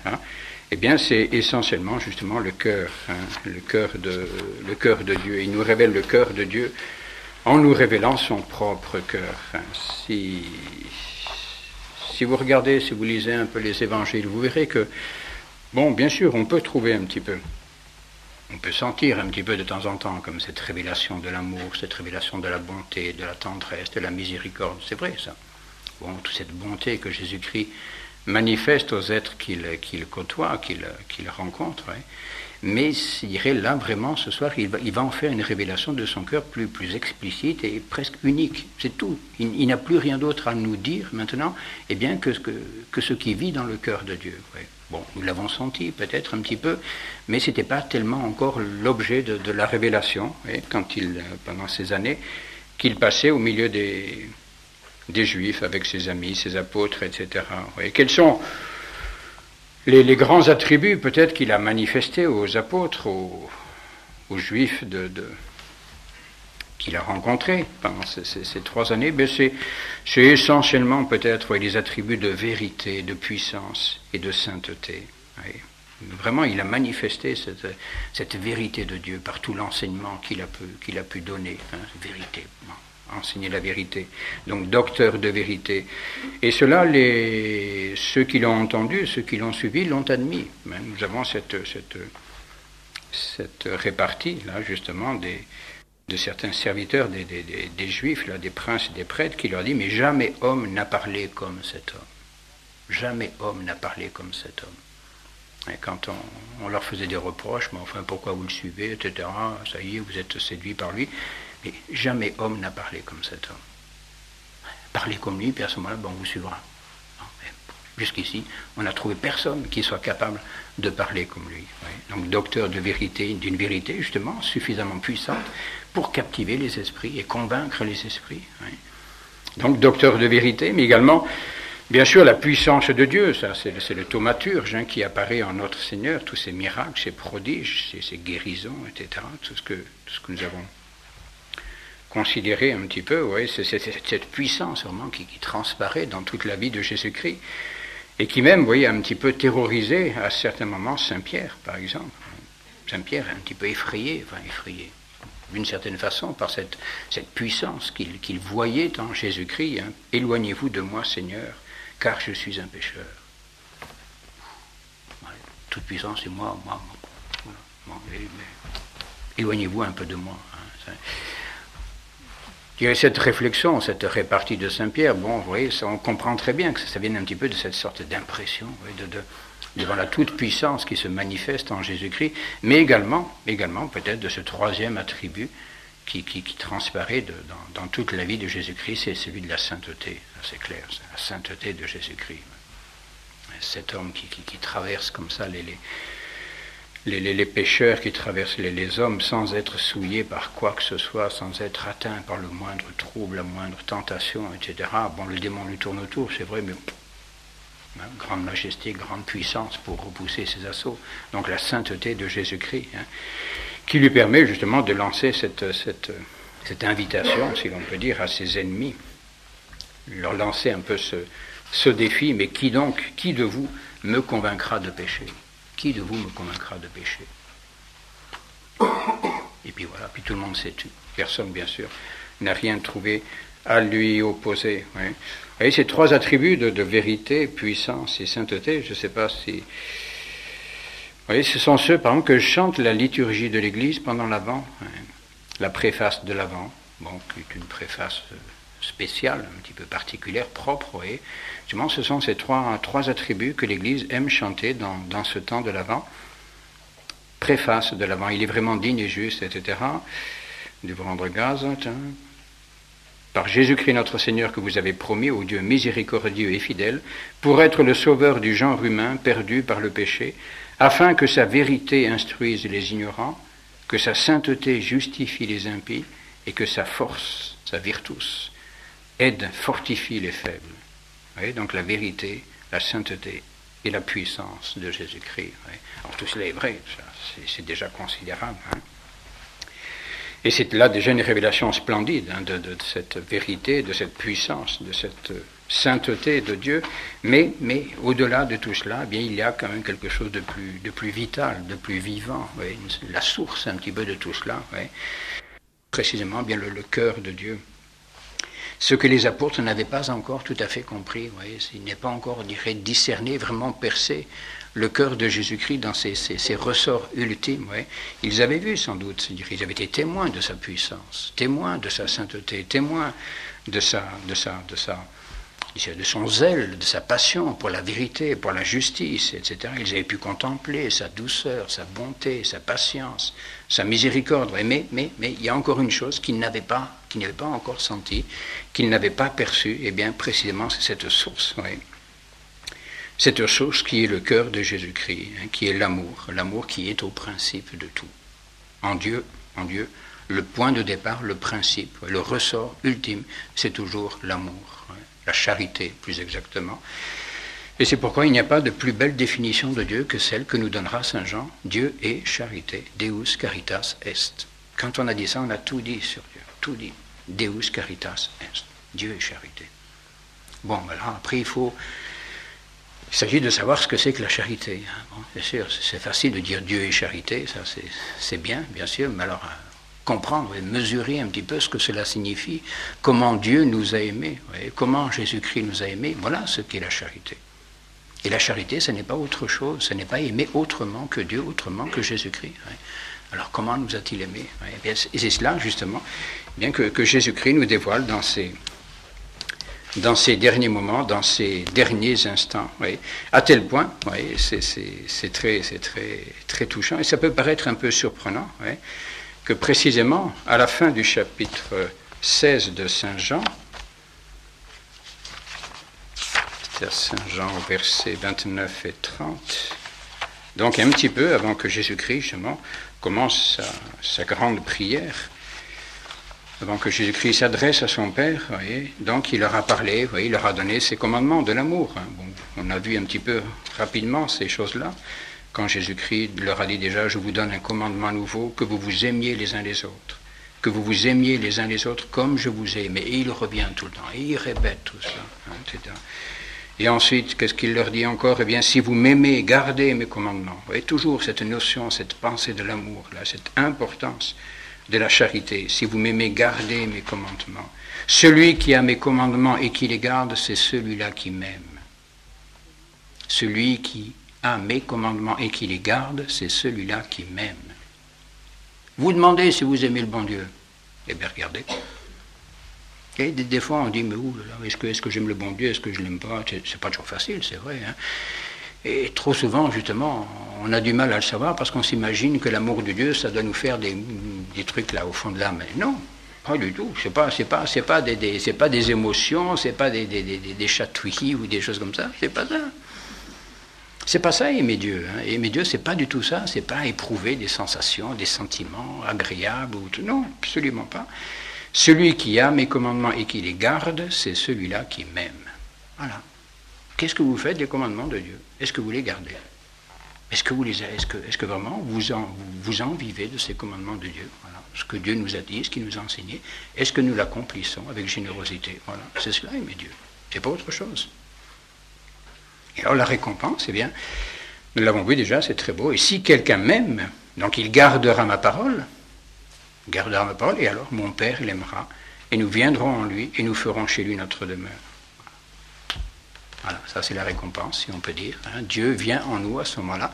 eh bien, c'est essentiellement justement le cœur de Dieu. Il nous révèle le cœur de Dieu en nous révélant son propre cœur. Enfin, si vous regardez, si vous lisez un peu les évangiles, vous verrez que, bon, bien sûr, on peut trouver un petit peu, on peut sentir un petit peu de temps en temps comme cette révélation de l'amour, cette révélation de la bonté, de la tendresse, de la miséricorde. C'est vrai, ça. Bon, toute cette bonté que Jésus-Christ manifeste aux êtres qu'il côtoie, qu'il rencontre. Ouais. Mais je dirais là, vraiment, ce soir, il va en faire une révélation de son cœur plus explicite et presque unique. C'est tout. Il n'a plus rien d'autre à nous dire maintenant, eh bien, que ce qui vit dans le cœur de Dieu. Ouais. Bon, nous l'avons senti peut-être un petit peu, mais ce n'était pas tellement encore l'objet de la révélation, ouais, pendant ces années, qu'il passait au milieu des Juifs avec ses amis, ses apôtres, etc. Ouais. Quels sont les grands attributs peut-être qu'il a manifestés aux apôtres, aux Juifs qu'il a rencontrés pendant ces 3 années? Ben c'est essentiellement peut-être les attributs de vérité, de puissance et de sainteté. Oui. Vraiment, il a manifesté cette vérité de Dieu par tout l'enseignement qu'il a pu donner. Hein, vérité, enseigner la vérité. Donc, docteur de vérité. Et cela, ceux qui l'ont entendu, ceux qui l'ont suivi, l'ont admis. Nous avons cette répartie, là, justement, de certains serviteurs des Juifs, là, des princes et des prêtres, qui leur dit, mais jamais homme n'a parlé comme cet homme. Jamais homme n'a parlé comme cet homme. Et quand on leur faisait des reproches, mais enfin, pourquoi vous le suivez, etc., ça y est, vous êtes séduits par lui. Mais jamais homme n'a parlé comme cet homme. Parlez comme lui, puis à ce moment-là, on vous suivra. Jusqu'ici, on n'a trouvé personne qui soit capable de parler comme lui. Oui. Donc, docteur de vérité, d'une vérité, justement, suffisamment puissante pour captiver les esprits et convaincre les esprits. Oui. Donc, docteur de vérité, mais également, bien sûr, la puissance de Dieu, ça, c'est le thaumaturge qui apparaît en notre Seigneur, tous ces miracles, ces prodiges, ces guérisons, etc., tout ce que nous avons considéré un petit peu, oui, c'est cette puissance vraiment qui transparaît dans toute la vie de Jésus-Christ. Et qui même, vous voyez, a un petit peu terrorisé à certains moments Saint-Pierre, par exemple. Saint-Pierre est un petit peu effrayé, d'une certaine façon, par cette puissance qu'il voyait en Jésus-Christ. Hein. Éloignez-vous de moi, Seigneur, car je suis un pécheur. Toute puissance, c'est moi. Éloignez-vous un peu de moi. Hein. Il y a cette réflexion, cette répartie de Saint-Pierre, bon, vous voyez, on comprend très bien que ça vienne un petit peu de cette sorte d'impression, devant la toute-puissance qui se manifeste en Jésus-Christ, mais également peut-être de ce troisième attribut qui transparaît dans toute la vie de Jésus-Christ, c'est celui de la sainteté, c'est clair, c'est la sainteté de Jésus-Christ. Cet homme qui traverse comme ça les pécheurs qui traversent les hommes sans être souillés par quoi que ce soit, sans être atteints par le moindre trouble, la moindre tentation, etc. Bon, le démon lui tourne autour, c'est vrai, mais grande majesté, grande puissance pour repousser ses assauts. Donc la sainteté de Jésus-Christ, qui lui permet justement de lancer cette invitation, si l'on peut dire, à ses ennemis, leur lancer un peu ce défi, mais qui de vous me convaincra de péché ? Qui de vous me convaincra de péché? Et puis voilà, puis tout le monde s'est tu. Personne, bien sûr, n'a rien trouvé à lui opposer. Oui. Vous voyez, ces 3 attributs de vérité, puissance et sainteté, je ne sais pas si... Vous voyez, ce sont ceux, par exemple, que chante la liturgie de l'Église pendant l'Avent, la préface de l'Avent, bon, qui est une préface spéciale, un petit peu particulière, propre, vous voyez. Justement, ce sont ces trois attributs que l'Église aime chanter dans ce temps de l'Avent. Préface de l'Avent, il est vraiment digne et juste, etc. De vous rendre grâce, par Jésus-Christ notre Seigneur que vous avez promis, ô Dieu miséricordieux et fidèle, pour être le sauveur du genre humain perdu par le péché, afin que sa vérité instruise les ignorants, que sa sainteté justifie les impies, et que sa force, sa virtus, fortifie les faibles. Vous voyez, donc la vérité, la sainteté et la puissance de Jésus-Christ. Oui. Alors tout cela est vrai, c'est déjà considérable. Hein. Et c'est là déjà une révélation splendide de cette vérité, de cette puissance, de cette sainteté de Dieu. Mais au-delà de tout cela, eh bien, il y a quand même quelque chose de plus vital, de plus vivant. Oui. La source un petit peu de tout cela. Oui. précisément bien le cœur de Dieu. Ce que les apôtres n'avaient pas encore tout à fait compris, vous voyez, il n'est pas encore, on dirait, discerné, vraiment percé le cœur de Jésus-Christ dans ses ressorts ultimes. Vous voyez. Ils avaient vu sans doute, ils avaient été témoins de sa puissance, témoins de sa sainteté, témoins de son zèle, de sa passion pour la vérité, pour la justice, etc. Ils avaient pu contempler sa douceur, sa bonté, sa patience, sa miséricorde. Mais il y a encore une chose qu'ils n'avaient pas encore sentie, qu'ils n'avaient pas perçue, et bien précisément c'est cette source. Oui. Cette source qui est le cœur de Jésus-Christ, qui est l'amour qui est au principe de tout. En Dieu, le point de départ, le principe, le ressort ultime, c'est toujours l'amour. La charité, plus exactement. Et c'est pourquoi il n'y a pas de plus belle définition de Dieu que celle que nous donnera Saint Jean. Dieu est charité. Deus caritas est. Quand on a dit ça, on a tout dit sur Dieu. Tout dit. Deus caritas est. Dieu est charité. Bon, ben là, après, il s'agit de savoir ce que c'est que la charité. Bon, bien sûr, c'est facile de dire Dieu est charité, ça c'est bien sûr, mais alors comprendre et mesurer un petit peu ce que cela signifie, comment Dieu nous a aimés, comment Jésus-Christ nous a aimés, voilà ce qu'est la charité. Et la charité, ce n'est pas autre chose, ce n'est pas aimer autrement que Dieu, autrement que Jésus-Christ. Alors comment nous a-t-il aimés? Et c'est cela, justement, bien que Jésus-Christ nous dévoile dans ces derniers moments, dans ces derniers instants, à tel point, c'est très touchant, et ça peut paraître un peu surprenant, que précisément, à la fin du chapitre 16 de Saint Jean, c'est-à-dire Saint Jean au verset 29 et 30, donc un petit peu avant que Jésus-Christ, justement, commence sa grande prière, avant que Jésus-Christ s'adresse à son Père, donc il leur a parlé, il leur a donné ses commandements de l'amour. Bon, on a vu un petit peu rapidement ces choses-là, quand Jésus-Christ leur a dit déjà, je vous donne un commandement nouveau, que vous vous aimiez les uns les autres, que vous vous aimiez les uns les autres comme je vous ai aimé. Et il revient tout le temps, et il répète tout ça, etc. Et ensuite, qu'est-ce qu'il leur dit encore? Eh bien, si vous m'aimez, gardez mes commandements. Vous voyez, toujours cette notion, cette pensée de l'amour, là, cette importance de la charité. Si vous m'aimez, gardez mes commandements. Celui qui a mes commandements et qui les garde, c'est celui-là qui m'aime. Celui qui a mes commandements et qui les garde, c'est celui-là qui m'aime. Vous demandez si vous aimez le bon Dieu. Eh bien, regardez. Et des fois, on dit, mais est-ce que j'aime le bon Dieu, est-ce que je ne l'aime pas? C'est pas toujours facile, c'est vrai. Et trop souvent, justement, on a du mal à le savoir parce qu'on s'imagine que l'amour de Dieu, ça doit nous faire des trucs là au fond de l'âme. Mais non, pas du tout. C'est pas des émotions, c'est pas des chatouillis ou des choses comme ça. C'est pas ça. C'est pas ça, aimer Dieu. Aimer Dieu, c'est pas du tout ça. C'est pas éprouver des sensations, des sentiments agréables ou tout. Non, absolument pas. Celui qui a mes commandements et qui les garde, c'est celui-là qui m'aime. Voilà. Qu'est-ce que vous faites des commandements de Dieu? Est-ce que vous les gardez? Est-ce que vraiment vous en vivez de ces commandements de Dieu? Voilà. Ce que Dieu nous a dit, ce qu'il nous a enseigné, est-ce que nous l'accomplissons avec générosité? Voilà. C'est cela, aimer Dieu. C'est pas autre chose. Et alors la récompense, eh bien, nous l'avons vu déjà, c'est très beau. Et si quelqu'un m'aime, donc il gardera ma parole, et alors mon Père l'aimera, et nous viendrons en lui, et nous ferons chez lui notre demeure. Voilà, ça c'est la récompense, si on peut dire. Dieu vient en nous à ce moment-là.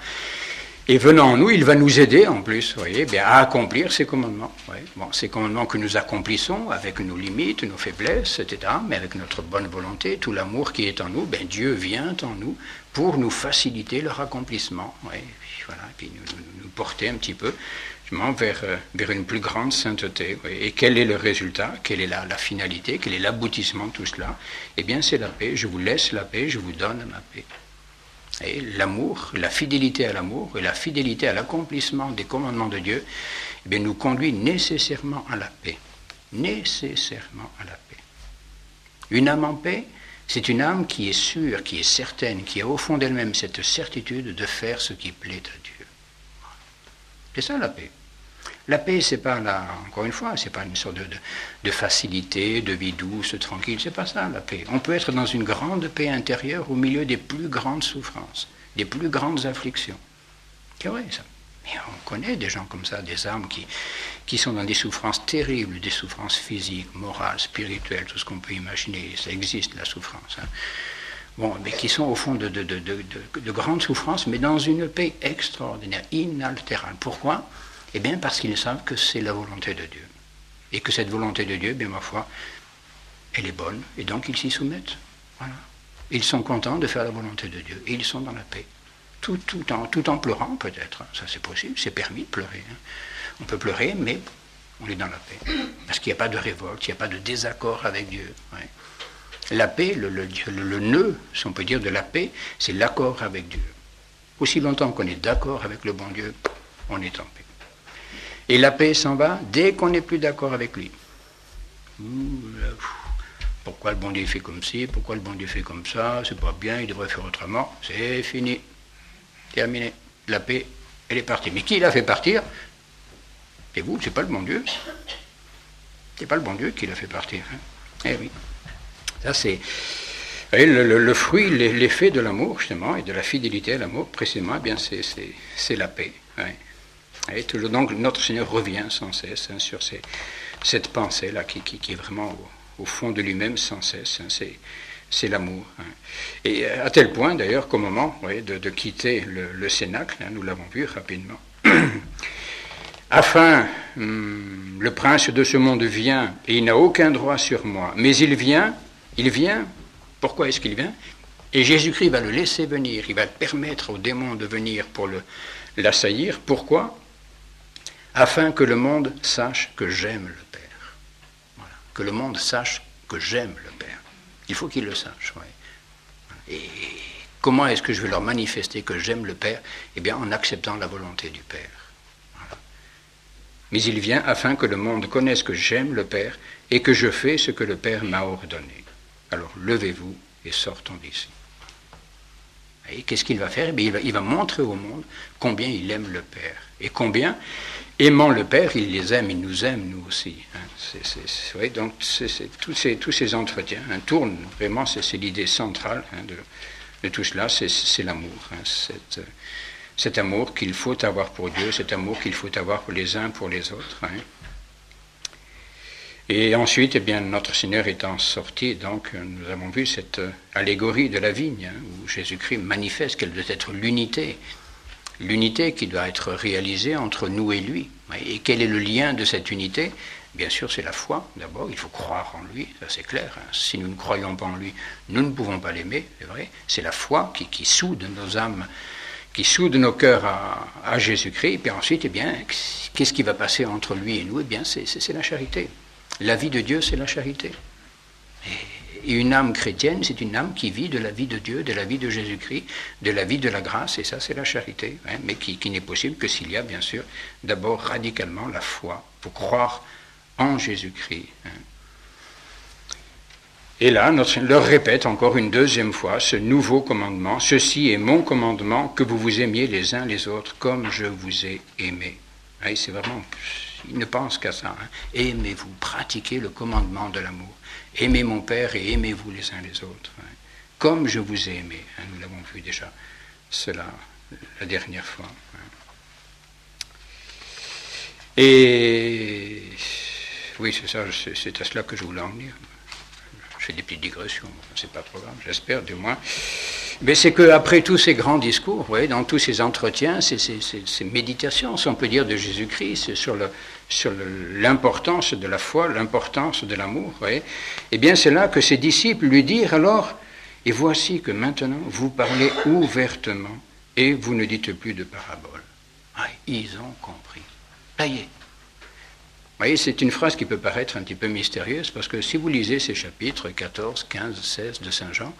Et venant en nous, il va nous aider en plus, vous voyez, bien, à accomplir ces commandements. Bon, ces commandements que nous accomplissons avec nos limites, nos faiblesses, etc., mais avec notre bonne volonté, tout l'amour qui est en nous, bien, Dieu vient en nous pour nous faciliter leur accomplissement. Et puis, voilà, et puis nous porter un petit peu vers une plus grande sainteté. Et quel est le résultat? Quelle est la finalité? Quel est l'aboutissement de tout cela? Eh bien, c'est la paix. Je vous laisse la paix, je vous donne ma paix. Et l'amour, la fidélité à l'amour et la fidélité à l'accomplissement des commandements de Dieu, eh bien, nous conduit nécessairement à la paix. Nécessairement à la paix. Une âme en paix, c'est une âme qui est sûre, qui est certaine, qui a au fond d'elle-même cette certitude de faire ce qui plaît à Dieu. C'est ça la paix. La paix, c'est pas encore une fois, c'est pas une sorte de facilité, de vie douce, tranquille, c'est pas ça la paix. On peut être dans une grande paix intérieure au milieu des plus grandes souffrances, des plus grandes afflictions. C'est vrai ça. Mais on connaît des gens comme ça, des âmes qui sont dans des souffrances terribles, des souffrances physiques, morales, spirituelles, tout ce qu'on peut imaginer. Ça existe, la souffrance. Hein. Bon, mais qui sont au fond de grandes souffrances, mais dans une paix extraordinaire, inaltérable. Pourquoi? Eh bien, parce qu'ils savent que c'est la volonté de Dieu. Et que cette volonté de Dieu, bien ma foi, elle est bonne, et donc ils s'y soumettent. Voilà. Ils sont contents de faire la volonté de Dieu, et ils sont dans la paix. Tout en pleurant, peut-être. Ça, c'est possible, c'est permis de pleurer. Hein. On peut pleurer, mais on est dans la paix. Parce qu'il n'y a pas de révolte, il n'y a pas de désaccord avec Dieu. Ouais. La paix, le nœud, si on peut dire, de la paix, c'est l'accord avec Dieu. Aussi longtemps qu'on est d'accord avec le bon Dieu, on est en paix. Et la paix s'en va dès qu'on n'est plus d'accord avec lui. Pourquoi le bon Dieu fait comme ci, pourquoi le bon Dieu fait comme ça, c'est pas bien, il devrait faire autrement. C'est fini. Terminé. La paix, elle est partie. Mais qui l'a fait partir? Et vous, c'est pas le bon Dieu. C'est pas le bon Dieu qui l'a fait partir. Hein. Eh oui. Ça, c'est le fruit, l'effet de l'amour, justement, et de la fidélité à l'amour, précisément, eh bien, c'est la paix. Ouais. Et toujours, donc, notre Seigneur revient sans cesse hein, sur cette pensée-là qui est vraiment au fond de lui-même sans cesse. Hein, c'est l'amour. Hein. Et à tel point, d'ailleurs, qu'au moment de quitter le cénacle, hein, nous l'avons vu rapidement, afin, le prince de ce monde vient, et il n'a aucun droit sur moi, mais il vient, pourquoi est-ce qu'il vient? Et Jésus-Christ va le laisser venir, il va permettre au démon de venir pour l'assaillir. Pourquoi? Afin que le monde sache que j'aime le Père. Voilà. Que le monde sache que j'aime le Père. Il faut qu'il le sache. Ouais. Et comment est-ce que je vais leur manifester que j'aime le Père? Eh bien, en acceptant la volonté du Père. Voilà. Mais il vient afin que le monde connaisse que j'aime le Père et que je fais ce que le Père m'a ordonné. Alors, levez-vous et sortons d'ici. Et qu'est-ce qu'il va faire? Eh bien, il va montrer au monde combien il aime le Père. Et combien, aimant le Père, il les aime, il nous aime, nous aussi. Hein. Donc, tous ces entretiens hein, tournent, vraiment, c'est l'idée centrale hein, de tout cela, c'est l'amour. Hein, cet amour qu'il faut avoir pour Dieu, cet amour qu'il faut avoir pour les uns pour les autres. Hein. Et ensuite, eh bien, notre Seigneur étant sorti, donc, nous avons vu cette allégorie de la vigne, hein, où Jésus-Christ manifeste quelle doit être l'unité qui doit être réalisée entre nous et lui. Et quel est le lien de cette unité? Bien sûr, c'est la foi, d'abord, il faut croire en lui, ça c'est clair. Hein. Si nous ne croyons pas en lui, nous ne pouvons pas l'aimer, c'est vrai. C'est la foi qui soude nos âmes, qui soude nos cœurs à Jésus-Christ. Et puis ensuite, eh bien, qu'est-ce qui va passer entre lui et nous? Eh bien, c'est la charité. La vie de Dieu, c'est la charité. Et une âme chrétienne, c'est une âme qui vit de la vie de Dieu, de la vie de Jésus-Christ, de la vie de la grâce, et ça, c'est la charité. Hein, mais qui n'est possible que s'il y a, bien sûr, d'abord radicalement la foi, pour croire en Jésus-Christ. Hein. Et là, notre Seigneur leur répète encore une deuxième fois ce nouveau commandement. Ceci est mon commandement, que vous vous aimiez les uns les autres comme je vous ai aimé. Hein, c'est vraiment... Il ne pense qu'à ça. Hein. Aimez-vous, pratiquez le commandement de l'amour. Aimez mon Père et aimez-vous les uns les autres. Hein. Comme je vous ai aimé. Hein. Nous l'avons vu déjà, cela, la dernière fois. Hein. Et oui, c'est ça, c'est à cela que je voulais en venir. Je fais des petites digressions, c'est pas trop grave, j'espère du moins. Mais c'est qu'après tous ces grands discours, ouais, dans tous ces entretiens, ces méditations, si on peut dire, de Jésus-Christ, sur l'importance de la foi, l'importance de l'amour, ouais, eh bien c'est là que ses disciples lui dirent alors, et voici que maintenant vous parlez ouvertement et vous ne dites plus de paraboles. Ah, ils ont compris. Ça y est. Vous voyez, c'est une phrase qui peut paraître un petit peu mystérieuse, parce que si vous lisez ces chapitres 14, 15, 16 de Saint Jean,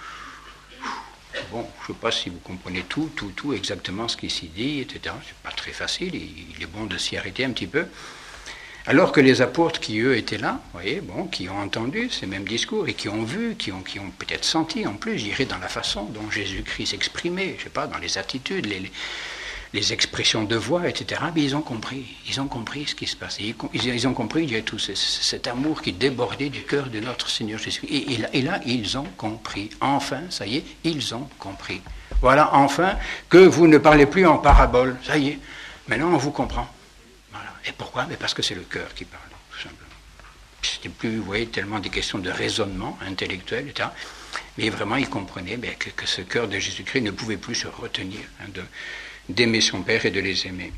bon, je ne sais pas si vous comprenez tout exactement ce qui s'y dit, etc. C'est pas très facile, il est bon de s'y arrêter un petit peu. Alors que les apôtres qui, eux, étaient là, vous voyez, bon, qui ont entendu ces mêmes discours et qui ont vu, qui ont peut-être senti, en plus, j'irais dans la façon dont Jésus-Christ s'exprimait, je ne sais pas, dans les attitudes, les expressions de voix, etc., mais ils ont compris ce qui se passait. Ils ont compris, il y a tout cet amour qui débordait du cœur de notre Seigneur Jésus. Et là, ils ont compris. Enfin, ça y est, ils ont compris. Voilà, enfin, que vous ne parlez plus en parabole. Ça y est, Maintenant, on vous comprend. Voilà. Et pourquoi? Mais parce que c'est le cœur qui parle, tout simplement. C'était plus, vous voyez, tellement des questions de raisonnement intellectuel, etc. Mais vraiment, il comprenait que ce cœur de Jésus-Christ ne pouvait plus se retenir d'aimer son Père et de les aimer.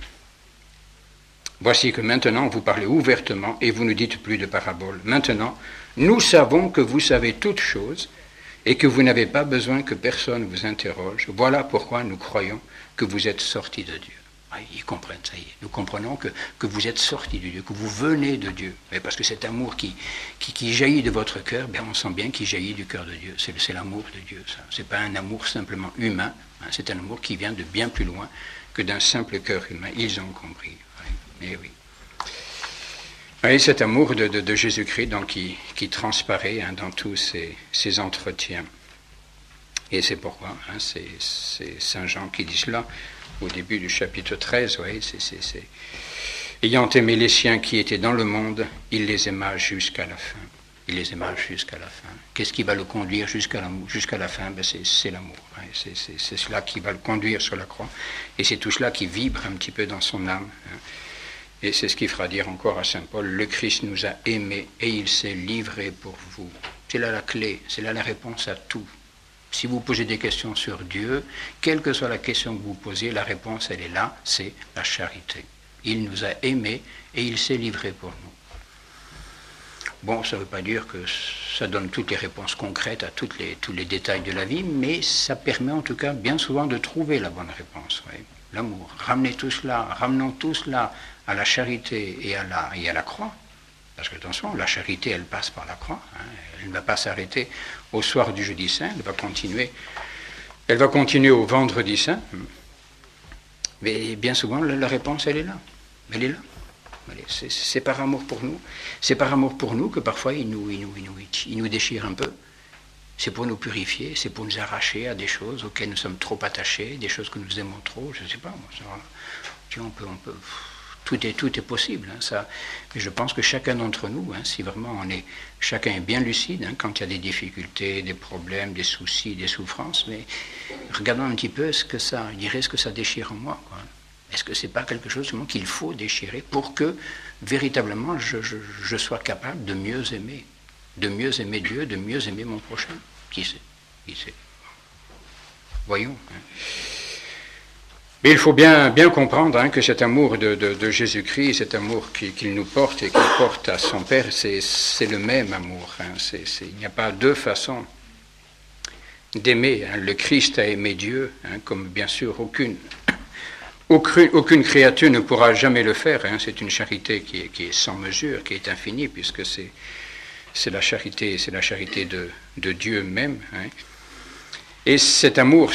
Voici que maintenant, vous parlez ouvertement et vous ne dites plus de paraboles. Maintenant, nous savons que vous savez toutes choses et que vous n'avez pas besoin que personne vous interroge. Voilà pourquoi nous croyons que vous êtes sortis de Dieu. Ils comprennent, ça y est. Nous comprenons que vous êtes sortis de Dieu, que vous venez de Dieu. Et parce que cet amour qui jaillit de votre cœur, on sent bien qu'il jaillit du cœur de Dieu. C'est l'amour de Dieu, ça. Ce n'est pas un amour simplement humain, c'est un amour qui vient de bien plus loin que d'un simple cœur humain. Ils ont compris. Mais oui. Et cet amour de Jésus-Christ donc, qui transparaît dans tous ces entretiens. Et c'est pourquoi, c'est Saint Jean qui dit cela au début du chapitre 13. Ouais, ayant aimé les siens qui étaient dans le monde, il les aima jusqu'à la fin. Il les aima jusqu'à la fin. Qu'est-ce qui va le conduire jusqu'à la fin? C'est l'amour. Ouais, c'est cela qui va le conduire sur la croix. Et c'est tout cela qui vibre un petit peu dans son âme. Et c'est ce qui fera dire encore à Saint Paul, le Christ nous a aimés et il s'est livré pour vous. C'est là la clé, c'est là la réponse à tout. Si vous posez des questions sur Dieu, quelle que soit la question que vous posez, la réponse elle est là, c'est la charité. Il nous a aimés et il s'est livré pour nous. Bon, ça ne veut pas dire que ça donne toutes les réponses concrètes à tous les détails de la vie, mais ça permet en tout cas bien souvent de trouver la bonne réponse. Oui. L'amour. Ramenons tout cela à la charité et à la croix. Parce que attention, la charité, elle passe par la croix. Elle ne va pas s'arrêter au soir du jeudi saint, elle va continuer au vendredi saint. Mais bien souvent, la réponse, elle est là. Elle est là. C'est par amour pour nous. C'est par amour pour nous que parfois il nous déchire un peu. C'est pour nous purifier, c'est pour nous arracher à des choses auxquelles nous sommes trop attachés, des choses que nous aimons trop, je ne sais pas. On peut, tout est possible. Ça. Mais je pense que chacun d'entre nous, si vraiment chacun est bien lucide, quand il y a des difficultés, des problèmes, des soucis, des souffrances, mais regardons un petit peu ce que ça déchire en moi, quoi. Est-ce que ce n'est pas quelque chose qu'il faut déchirer pour que, véritablement, je sois capable de mieux aimer Dieu, de mieux aimer mon prochain? Qui sait? Voyons. Mais il faut bien comprendre que cet amour de Jésus-Christ, cet amour qu'il nous porte et qu'il porte à son Père, c'est le même amour. Il n'y a pas deux façons d'aimer. Le Christ a aimé Dieu, comme bien sûr aucune créature ne pourra jamais le faire. C'est une charité qui est sans mesure, qui est infinie, puisque c'est la charité de Dieu même. Et cet amour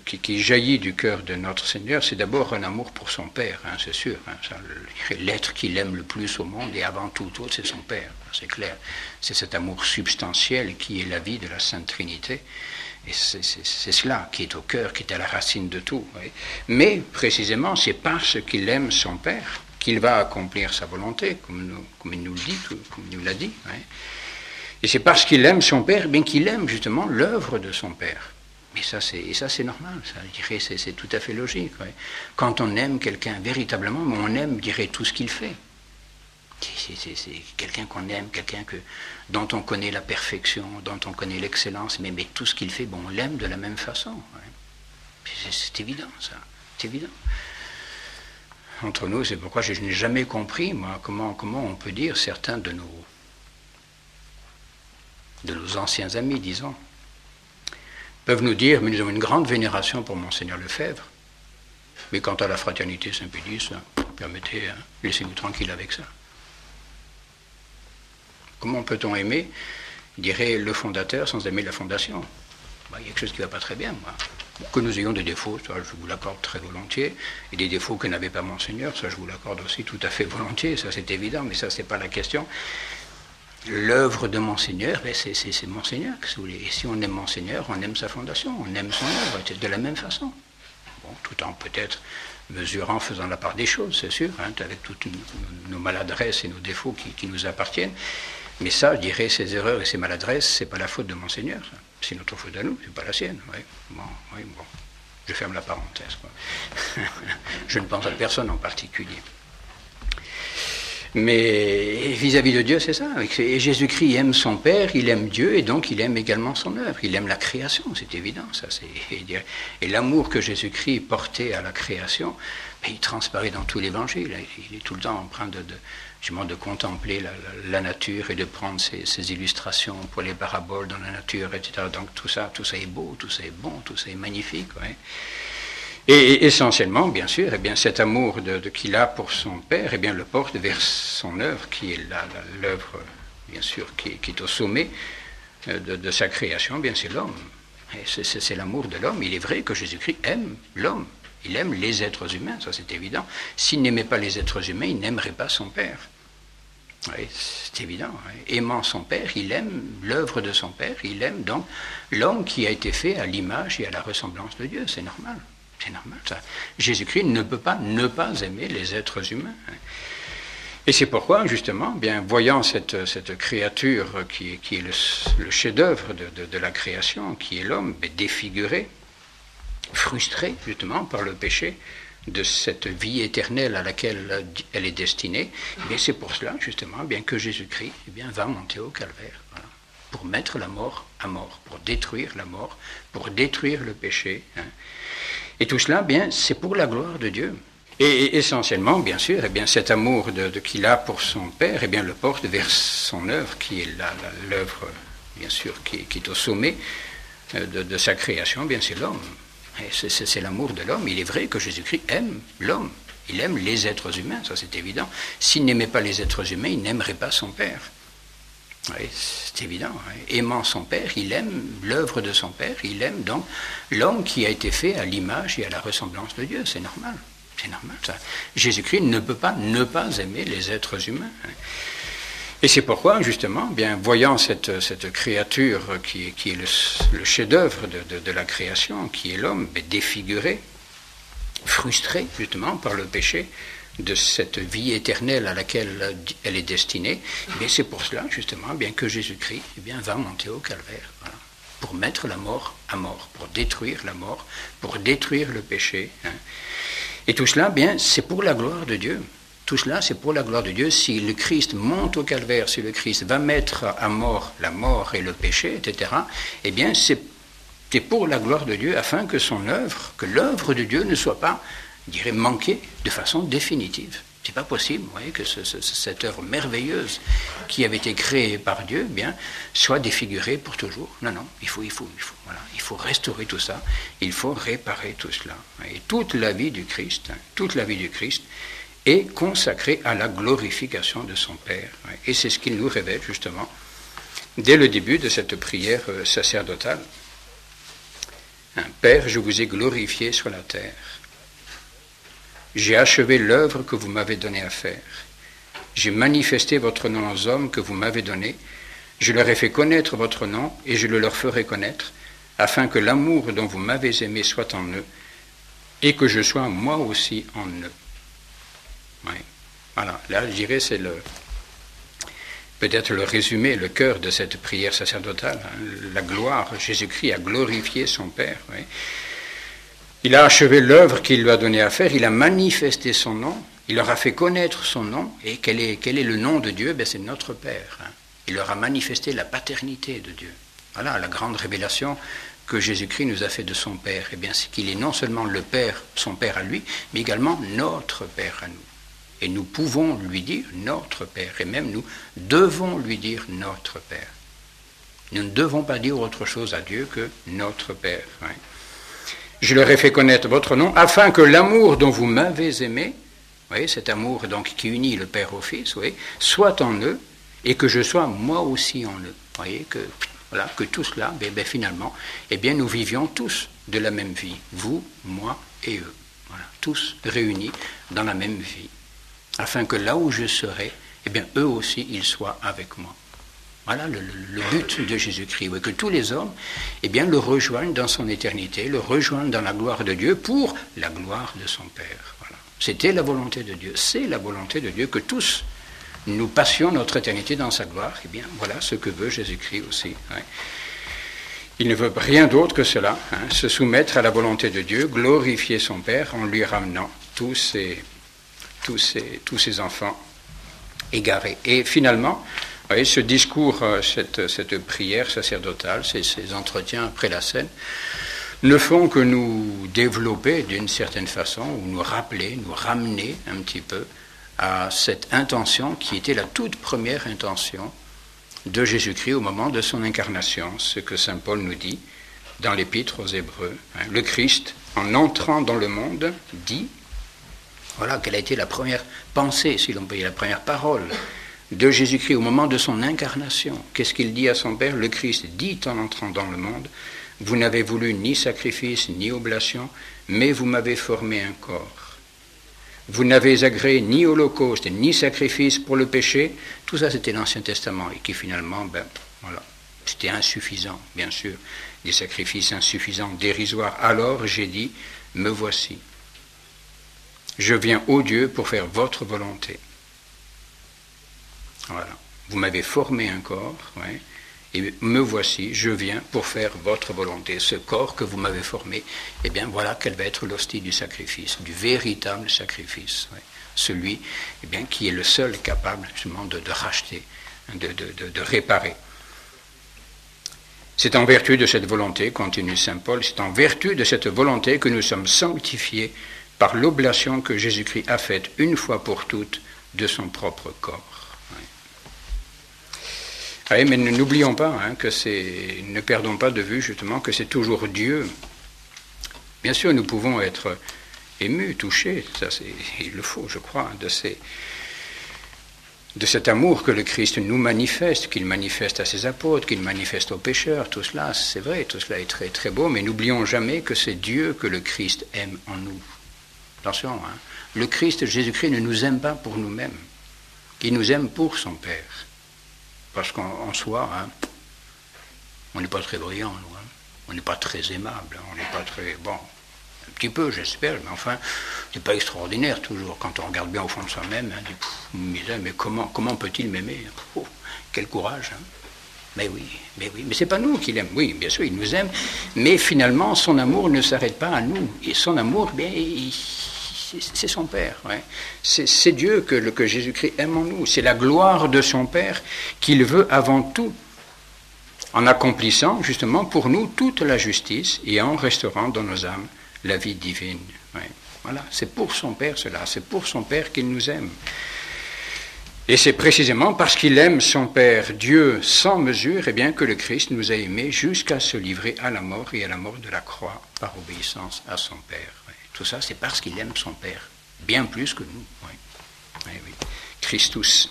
qui jaillit du cœur de notre Seigneur, c'est d'abord un amour pour son Père, c'est sûr. L'être qu'il aime le plus au monde, et avant tout autre, c'est son Père, c'est clair. C'est cet amour substantiel qui est la vie de la Sainte Trinité. Et c'est cela qui est au cœur, qui est à la racine de tout. Mais précisément, c'est parce qu'il aime son Père qu'il va accomplir sa volonté, comme il nous le dit, comme il nous l'a dit. Et c'est parce qu'il aime son Père, bien qu'il aime justement l'œuvre de son Père. Et ça c'est normal, ça, je dirais, c'est tout à fait logique. Quand on aime quelqu'un véritablement, on aime, je dirais, tout ce qu'il fait. C'est quelqu'un qu'on aime, dont on connaît la perfection, dont on connaît l'excellence, mais tout ce qu'il fait, on l'aime de la même façon. C'est évident, ça. C'est évident. Entre nous, c'est pourquoi je n'ai jamais compris, moi, comment on peut dire certains de nos anciens amis, disons, peuvent nous dire, mais nous avons une grande vénération pour Monseigneur Lefebvre, mais quant à la fraternité Saint-Pédis, permettez, laissez-nous tranquille avec ça. Comment peut-on aimer, dirait le fondateur, sans aimer la fondation? Il y a quelque chose qui ne va pas très bien, moi. Que nous ayons des défauts, ça je vous l'accorde très volontiers, et des défauts que n'avait pas Monseigneur, ça je vous l'accorde aussi tout à fait volontiers, ça c'est évident, mais ça c'est pas la question. L'œuvre de Monseigneur, c'est Monseigneur, si vous voulez. Et si on aime Monseigneur, on aime sa fondation, on aime son œuvre, de la même façon. Tout en peut-être mesurant, faisant la part des choses, c'est sûr, avec toutes nos maladresses et nos défauts qui nous appartiennent. Mais ça, je dirais, ces erreurs et ces maladresses, c'est pas la faute de Monseigneur, ça. C'est notre faute à nous, c'est pas la sienne. Bon. Je ferme la parenthèse, quoi. Je ne pense à personne en particulier. Mais vis-à-vis de Dieu, c'est ça. Et Jésus-Christ aime son Père, il aime Dieu, et donc il aime également son œuvre. Il aime la création, c'est évident. Ça, et l'amour que Jésus-Christ portait à la création, il transparaît dans tout l'Évangile. Il est tout le temps en train de contempler la nature et de prendre ses illustrations pour les paraboles dans la nature, etc. Donc tout ça est beau, tout ça est bon, tout ça est magnifique. Ouais. Et essentiellement, bien sûr, cet amour qu'il a pour son Père, le porte vers son œuvre, qui est l'œuvre, bien sûr, qui est au sommet de sa création, bien c'est l'homme. Et c'est l'amour de l'homme. Il est vrai que Jésus-Christ aime l'homme. Il aime les êtres humains, ça c'est évident. S'il n'aimait pas les êtres humains, il n'aimerait pas son Père. Oui, c'est évident. Aimant son Père, il aime l'œuvre de son Père, il aime donc l'homme qui a été fait à l'image et à la ressemblance de Dieu. C'est normal. C'est normal, ça. Jésus-Christ ne peut pas ne pas aimer les êtres humains. Et c'est pourquoi, justement, voyant cette créature qui est le chef-d'œuvre de la création, qui est l'homme, défiguré, frustré, justement, par le péché de cette vie éternelle à laquelle elle est destinée, c'est pour cela, justement, que Jésus-Christ va monter au calvaire, voilà, pour mettre la mort à mort, pour détruire la mort, pour détruire le péché. Et tout cela, c'est pour la gloire de Dieu. Et essentiellement, bien sûr, cet amour qu'il a pour son Père, le porte vers son œuvre, qui est l'œuvre, bien sûr, qui est au sommet de sa création, c'est l'homme. Et c'est l'amour de l'homme. Il est vrai que Jésus-Christ aime l'homme. Il aime les êtres humains, ça c'est évident. S'il n'aimait pas les êtres humains, il n'aimerait pas son Père. Oui, c'est évident. Aimant son Père, il aime l'œuvre de son Père, il aime donc l'homme qui a été fait à l'image et à la ressemblance de Dieu. C'est normal. C'est normal, ça. Jésus-Christ ne peut pas ne pas aimer les êtres humains. Et c'est pourquoi, justement, voyant cette créature qui est le chef-d'œuvre de la création, qui est l'homme, défiguré, frustré, justement, par le péché de cette vie éternelle à laquelle elle est destinée, c'est pour cela, justement, que Jésus-Christ va monter au calvaire, voilà, pour mettre la mort à mort, pour détruire la mort, pour détruire le péché. Et tout cela, c'est pour la gloire de Dieu. Tout cela, c'est pour la gloire de Dieu. Si le Christ monte au calvaire, si le Christ va mettre à mort la mort et le péché, etc., c'est pour la gloire de Dieu, afin que son œuvre, que l'œuvre de Dieu ne soit pas, manquée de façon définitive. C'est pas possible, vous voyez, que cette œuvre merveilleuse qui avait été créée par Dieu, soit défigurée pour toujours. Non, il faut restaurer tout ça, il faut réparer tout cela. Et toute la vie du Christ, est consacrée à la glorification de son Père. Et c'est ce qu'il nous révèle, justement, dès le début de cette prière sacerdotale. Père, je vous ai glorifié sur la terre. J'ai achevé l'œuvre que vous m'avez donnée à faire. J'ai manifesté votre nom aux hommes que vous m'avez donnés. Je leur ai fait connaître votre nom et je le leur ferai connaître, afin que l'amour dont vous m'avez aimé soit en eux et que je sois moi aussi en eux. Oui. Voilà, là je dirais c'est peut-être le résumé, le cœur de cette prière sacerdotale. La gloire, Jésus-Christ a glorifié son Père. Oui. Il a achevé l'œuvre qu'il lui a donnée à faire, il a manifesté son nom, il leur a fait connaître son nom. Et quel est le nom de Dieu ? C'est notre Père. Il leur a manifesté la paternité de Dieu. Voilà la grande révélation que Jésus-Christ nous a fait de son Père. C'est qu'il est non seulement le Père, son Père à lui, mais également notre Père à nous. Et nous pouvons lui dire notre Père, et même nous devons lui dire notre Père. Nous ne devons pas dire autre chose à Dieu que notre Père. Oui. Je leur ai fait connaître votre nom, afin que l'amour dont vous m'avez aimé, voyez, cet amour donc qui unit le Père au Fils, voyez, soit en eux, et que je sois moi aussi en eux. Voyez, que tout cela, finalement, nous vivions tous de la même vie, vous, moi et eux. Voilà, tous réunis dans la même vie, afin que là où je serai, eux aussi, ils soient avec moi. Voilà le but de Jésus-Christ, que tous les hommes le rejoignent dans son éternité, le rejoignent dans la gloire de Dieu pour la gloire de son Père. Voilà. C'était la volonté de Dieu, c'est la volonté de Dieu que tous nous passions notre éternité dans sa gloire. Voilà ce que veut Jésus-Christ aussi. Ouais. Il ne veut rien d'autre que cela, se soumettre à la volonté de Dieu, glorifier son Père en lui ramenant tous ses enfants égarés. Et finalement, vous voyez, ce discours, cette prière sacerdotale, ces entretiens après la scène, ne font que nous développer d'une certaine façon, ou nous rappeler, nous ramener un petit peu à cette intention qui était la toute première intention de Jésus-Christ au moment de son incarnation, ce que saint Paul nous dit dans l'Épître aux Hébreux. Le Christ, en entrant dans le monde, dit, voilà quelle a été la première pensée, si l'on peut dire, la première parole de Jésus-Christ au moment de son incarnation. Qu'est-ce qu'il dit à son Père? Le Christ dit en entrant dans le monde, vous n'avez voulu ni sacrifice ni oblation, mais vous m'avez formé un corps. Vous n'avez agréé ni holocauste, ni sacrifice pour le péché. Tout ça, c'était l'Ancien Testament, et qui finalement, c'était insuffisant, bien sûr. Des sacrifices insuffisants, dérisoires. Alors, j'ai dit, me voici. Je viens, ô Dieu, pour faire votre volonté. Voilà. Vous m'avez formé un corps, ouais, et me voici, je viens pour faire votre volonté. Ce corps que vous m'avez formé, eh bien voilà quelle va être l'hostie du sacrifice, du véritable sacrifice. Ouais. Celui qui est le seul capable justement de racheter, de réparer. C'est en vertu de cette volonté, continue saint Paul, c'est en vertu de cette volonté que nous sommes sanctifiés par l'oblation que Jésus-Christ a faite une fois pour toutes de son propre corps. Oui, mais n'oublions pas ne perdons pas de vue justement que c'est toujours Dieu. Bien sûr, nous pouvons être émus, touchés, il le faut, je crois, de cet amour que le Christ nous manifeste, qu'il manifeste à ses apôtres, qu'il manifeste aux pécheurs. Tout cela, c'est vrai, tout cela est très très beau, mais n'oublions jamais que c'est Dieu que le Christ aime en nous. Attention, le Christ, Jésus-Christ, ne nous aime pas pour nous-mêmes. Il nous aime pour son Père. Parce qu'en soi, on n'est pas très brillant, nous. On n'est pas très aimable, on n'est pas très... Bon, un petit peu, j'espère, mais enfin, c'est pas extraordinaire toujours. Quand on regarde bien au fond de soi-même, mais comment peut-il m'aimer? Quel courage, Mais oui, mais c'est pas nous qui l'aime. Oui, bien sûr, il nous aime, mais finalement, son amour ne s'arrête pas à nous. Et son amour, c'est son Père. Ouais. C'est Dieu que Jésus-Christ aime en nous. C'est la gloire de son Père qu'il veut avant tout, en accomplissant justement pour nous toute la justice et en restaurant dans nos âmes la vie divine. Ouais. Voilà, c'est pour son Père cela, c'est pour son Père qu'il nous aime. Et c'est précisément parce qu'il aime son Père, Dieu sans mesure, que le Christ nous a aimés jusqu'à se livrer à la mort et à la mort de la croix par obéissance à son Père. Tout ça, c'est parce qu'il aime son Père, bien plus que nous. Oui. Christus.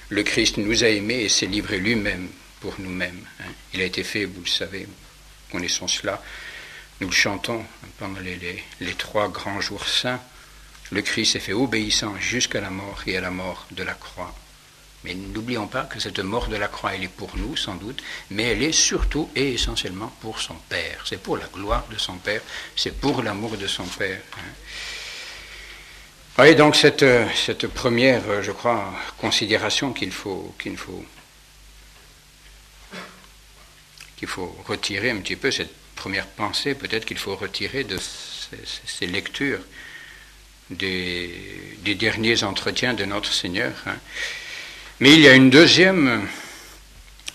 Le Christ nous a aimés et s'est livré lui-même pour nous-mêmes. Il a été fait, vous le savez, connaissons cela, nous le chantons pendant les 3 grands jours saints. Le Christ s'est fait obéissant jusqu'à la mort et à la mort de la croix. Mais n'oublions pas que cette mort de la croix, elle est pour nous, sans doute, mais elle est surtout et essentiellement pour son Père. C'est pour la gloire de son Père, c'est pour l'amour de son Père. Oui, donc cette première, je crois, considération qu'il faut retirer un petit peu, cette première pensée peut-être qu'il faut retirer de ces lectures des derniers entretiens de notre Seigneur. Mais il y a une deuxième,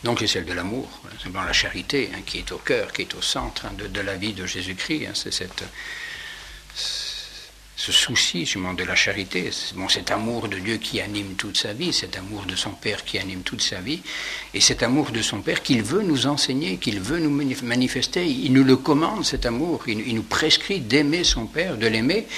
donc c'est celle de l'amour, simplement la charité, qui est au cœur, qui est au centre de la vie de Jésus-Christ. C'est ce souci justement de la charité, cet amour de Dieu qui anime toute sa vie, cet amour de son Père qui anime toute sa vie, et cet amour de son Père qu'il veut nous enseigner, qu'il veut nous manifester. Il nous le commande, cet amour, il nous prescrit d'aimer son Père, de l'aimer,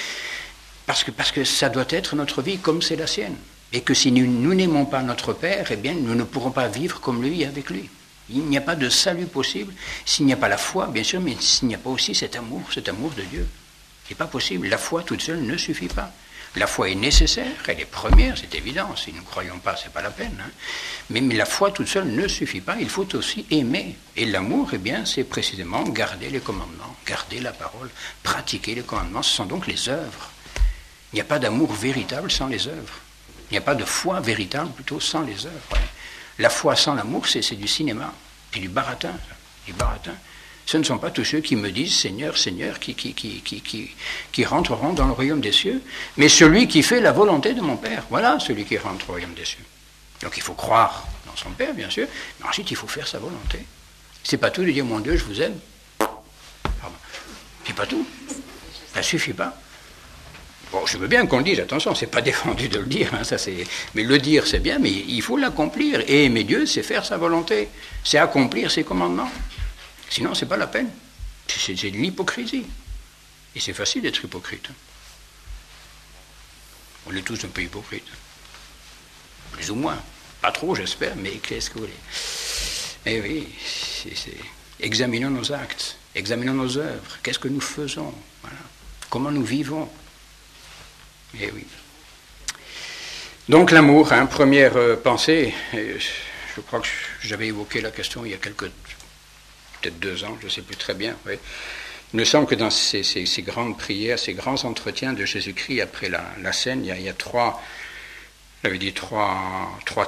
parce que ça doit être notre vie comme c'est la sienne. Et que si nous n'aimons pas notre Père, nous ne pourrons pas vivre comme lui et avec lui. Il n'y a pas de salut possible s'il n'y a pas la foi, bien sûr, mais s'il n'y a pas aussi cet amour de Dieu. Ce n'est pas possible. La foi toute seule ne suffit pas. La foi est nécessaire, elle est première, c'est évident. Si nous ne croyons pas, ce n'est pas la peine. Mais la foi toute seule ne suffit pas, il faut aussi aimer. Et l'amour, c'est précisément garder les commandements, garder la parole, pratiquer les commandements. Ce sont donc les œuvres. Il n'y a pas d'amour véritable sans les œuvres. Il n'y a pas de foi véritable plutôt sans les œuvres. La foi sans l'amour, c'est du cinéma, c'est du baratin. dit Baratin, ce ne sont pas tous ceux qui me disent Seigneur, Seigneur, qui rentreront dans le royaume des cieux, mais celui qui fait la volonté de mon Père. Voilà celui qui rentre au royaume des cieux. Donc il faut croire dans son Père, bien sûr, mais ensuite il faut faire sa volonté. C'est pas tout de dire mon Dieu, je vous aime. Pardon. C'est pas tout. Ça suffit pas. Bon, je veux bien qu'on le dise, attention, c'est pas défendu de le dire, hein, mais le dire c'est bien, mais il faut l'accomplir. Et aimer Dieu, c'est faire sa volonté, c'est accomplir ses commandements. Sinon, c'est pas la peine. C'est de l'hypocrisie. Et c'est facile d'être hypocrite. On est tous un peu hypocrites. Plus ou moins. Pas trop, j'espère, mais qu'est-ce que vous voulez? Eh oui, examinons nos actes, examinons nos œuvres. Qu'est-ce que nous faisons? Voilà. Comment nous vivons? Eh oui. Donc l'amour, hein, première pensée. Je crois que j'avais évoqué la question il y a peut-être 2 ans, je ne sais plus très bien. Oui. Il me semble que dans ces grandes prières, ces grands entretiens de Jésus-Christ après la scène, il y a trois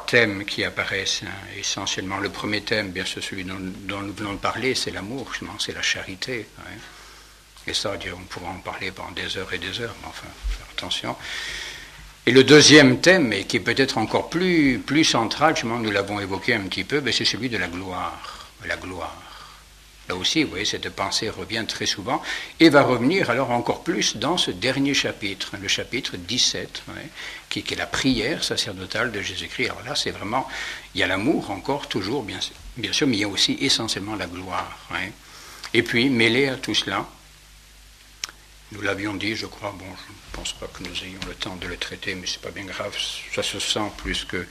thèmes qui apparaissent, hein, essentiellement. Le premier thème, bien sûr, celui dont nous venons de parler, c'est l'amour, justement, c'est la charité. Ouais. Et ça, on pourra en parler pendant des heures et des heures, mais enfin, faire attention. Et le deuxième thème, et qui est peut-être encore plus central, justement, nous l'avons évoqué un petit peu, c'est celui de la gloire. La gloire. Là aussi, vous voyez, cette pensée revient très souvent et va revenir alors encore plus dans ce dernier chapitre, le chapitre 17, ouais, qui est la prière sacerdotale de Jésus-Christ. Alors là, c'est vraiment, il y a l'amour encore, toujours, bien sûr, mais il y a aussi essentiellement la gloire. Ouais. Et puis, mêlé à tout cela, nous l'avions dit, je crois, bon, je ne pense pas que nous ayons le temps de le traiter, mais c'est pas bien grave, ça se sent plus que...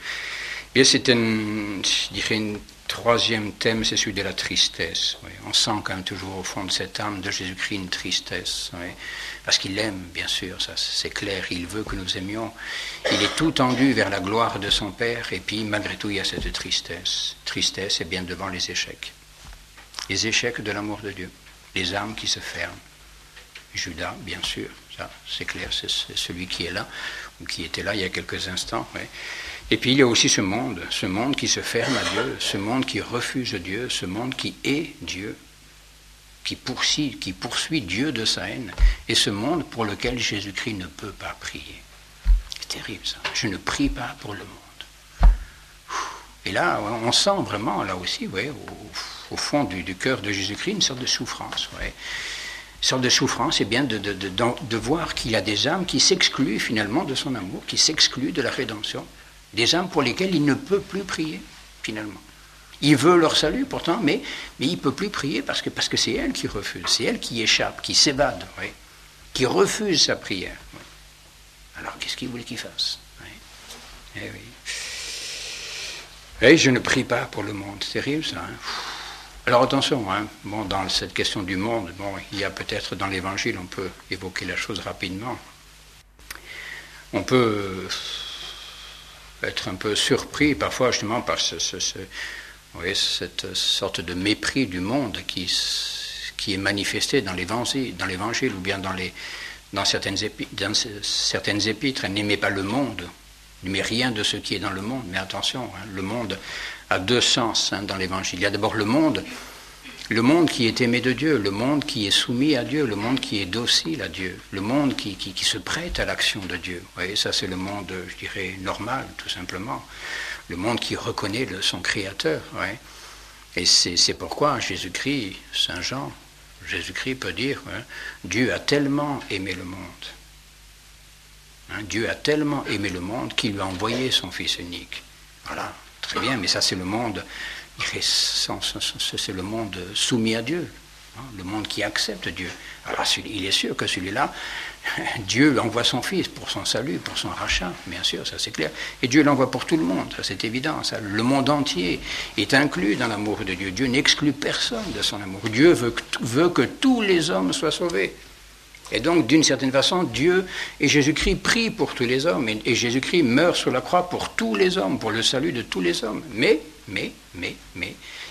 Bien, c'est je dirais, une troisième thème, c'est celui de la tristesse. Oui. On sent quand même toujours au fond de cette âme de Jésus-Christ une tristesse. Oui. Parce qu'il aime, bien sûr, ça c'est clair, il veut que nous aimions. Il est tout tendu vers la gloire de son Père, et puis malgré tout il y a cette tristesse. Tristesse, et bien devant les échecs. Les échecs de l'amour de Dieu. Les âmes qui se ferment. Judas, bien sûr, ça c'est clair, c'est celui qui est là, ou qui était là il y a quelques instants. Oui. Et puis il y a aussi ce monde qui se ferme à Dieu, ce monde qui refuse Dieu, ce monde qui est Dieu, qui poursuit Dieu de sa haine, et ce monde pour lequel Jésus-Christ ne peut pas prier. C'est terrible ça, je ne prie pas pour le monde. Et là, on sent vraiment, là aussi, ouais, au fond du cœur de Jésus-Christ, une sorte de souffrance. Ouais. Une sorte de souffrance, et bien de voir qu'il y a des âmes qui s'excluent finalement de son amour, qui s'excluent de la rédemption. Des âmes pour lesquelles il ne peut plus prier, finalement. Il veut leur salut, pourtant, mais il ne peut plus prier parce que c'est elle qui refuse, c'est elle qui échappe, qui s'évade, oui, qui refuse sa prière. Oui. Alors, qu'est-ce qu'il voulait qu'il fasse? Oui. Eh oui. Et je ne prie pas pour le monde, c'est terrible ça. Hein. Alors attention, hein. Bon, dans cette question du monde, bon, il y a peut-être dans l'Évangile, on peut évoquer la chose rapidement. On peut être un peu surpris parfois justement par cette sorte de mépris du monde qui est manifesté dans l'Évangile ou bien dans certaines épîtres. Elle n'aimait pas le monde, mais rien de ce qui est dans le monde. Mais attention, hein, le monde a 2 sens hein, dans l'Évangile. Il y a d'abord le monde qui est aimé de Dieu, le monde qui est soumis à Dieu, le monde qui est docile à Dieu, le monde qui se prête à l'action de Dieu. Vous voyez, ça c'est le monde, je dirais, normal, tout simplement. Le monde qui reconnaît son Créateur. Ouais. Et c'est pourquoi Jésus-Christ, Saint Jean, Jésus-Christ peut dire, hein, Dieu a tellement aimé le monde. Hein, Dieu a tellement aimé le monde qu'il lui a envoyé son Fils unique. Voilà, très bien, mais ça c'est le monde... C'est le monde soumis à Dieu, hein, le monde qui accepte Dieu. Alors il est sûr que celui-là, Dieu envoie son Fils pour son salut, pour son rachat, bien sûr, ça c'est clair. Et Dieu l'envoie pour tout le monde, ça c'est évident. Ça. Le monde entier est inclus dans l'amour de Dieu. Dieu n'exclut personne de son amour. Dieu veut que tous les hommes soient sauvés. Et donc, d'une certaine façon, Dieu et Jésus-Christ prient pour tous les hommes. Et Jésus-Christ meurt sur la croix pour tous les hommes, pour le salut de tous les hommes. Mais,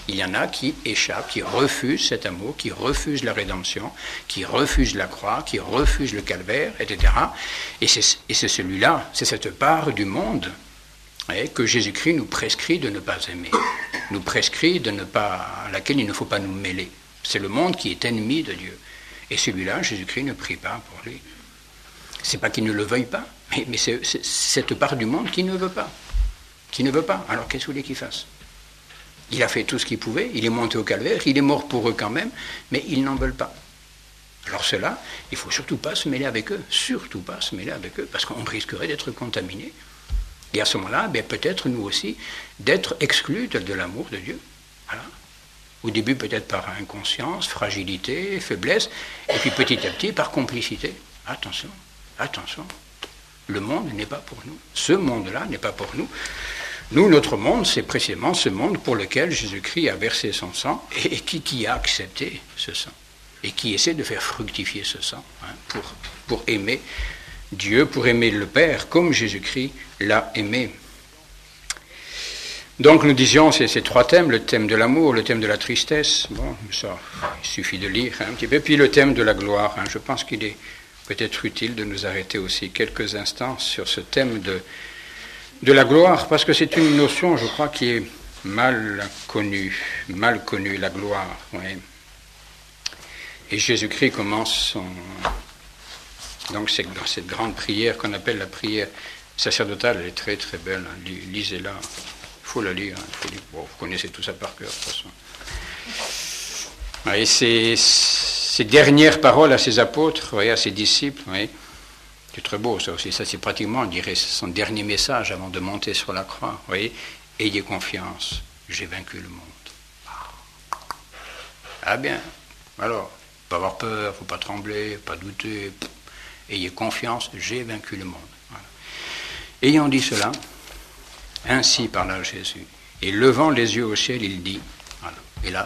il y en a qui échappent, qui refusent cet amour, qui refusent la rédemption, qui refusent la croix, qui refusent le calvaire, etc. Et c'est celui-là, c'est cette part du monde que Jésus-Christ nous prescrit de ne pas aimer, nous prescrit à laquelle il ne faut pas nous mêler. C'est le monde qui est ennemi de Dieu. Et celui-là, Jésus-Christ ne prie pas pour lui. C'est pas qu'il ne le veuille pas, mais c'est cette part du monde qui ne veut pas. Qui ne veut pas. Alors qu'est-ce que vous voulez qu'il fasse? Il a fait tout ce qu'il pouvait, il est monté au calvaire, il est mort pour eux quand même, mais ils n'en veulent pas. Alors cela, il ne faut surtout pas se mêler avec eux, surtout pas se mêler avec eux, parce qu'on risquerait d'être contaminé. Et à ce moment-là, peut-être nous aussi, d'être exclus de l'amour de Dieu. Voilà. Au début, peut-être par inconscience, fragilité, faiblesse, et puis petit à petit, par complicité. Attention, attention. Le monde n'est pas pour nous. Ce monde-là n'est pas pour nous. Nous, notre monde, c'est précisément ce monde pour lequel Jésus-Christ a versé son sang et qui a accepté ce sang. Et qui essaie de faire fructifier ce sang pour aimer Dieu, pour aimer le Père, comme Jésus-Christ l'a aimé. Donc nous disions ces trois thèmes, le thème de l'amour, le thème de la tristesse, bon, ça, il suffit de lire un petit peu, puis le thème de la gloire. Je pense qu'il est peut-être utile de nous arrêter aussi quelques instants sur ce thème de la gloire, parce que c'est une notion, je crois, qui est mal connue, la gloire. Oui. Et Jésus-Christ commence donc cette grande prière qu'on appelle la prière sacerdotale, elle est très très belle, lisez-la, il faut la lire, bon, vous connaissez tout ça par cœur de toute façon. Et ces dernières paroles à ses apôtres, à ses disciples, c'est très beau ça aussi, ça c'est pratiquement, on dirait, son dernier message avant de monter sur la croix, ayez confiance, j'ai vaincu le monde. Ah bien, alors, pas avoir peur, faut pas trembler, pas douter, ayez confiance, j'ai vaincu le monde. Voilà. Ayant dit cela, ainsi parla Jésus, et levant les yeux au ciel, il dit, voilà. Et là,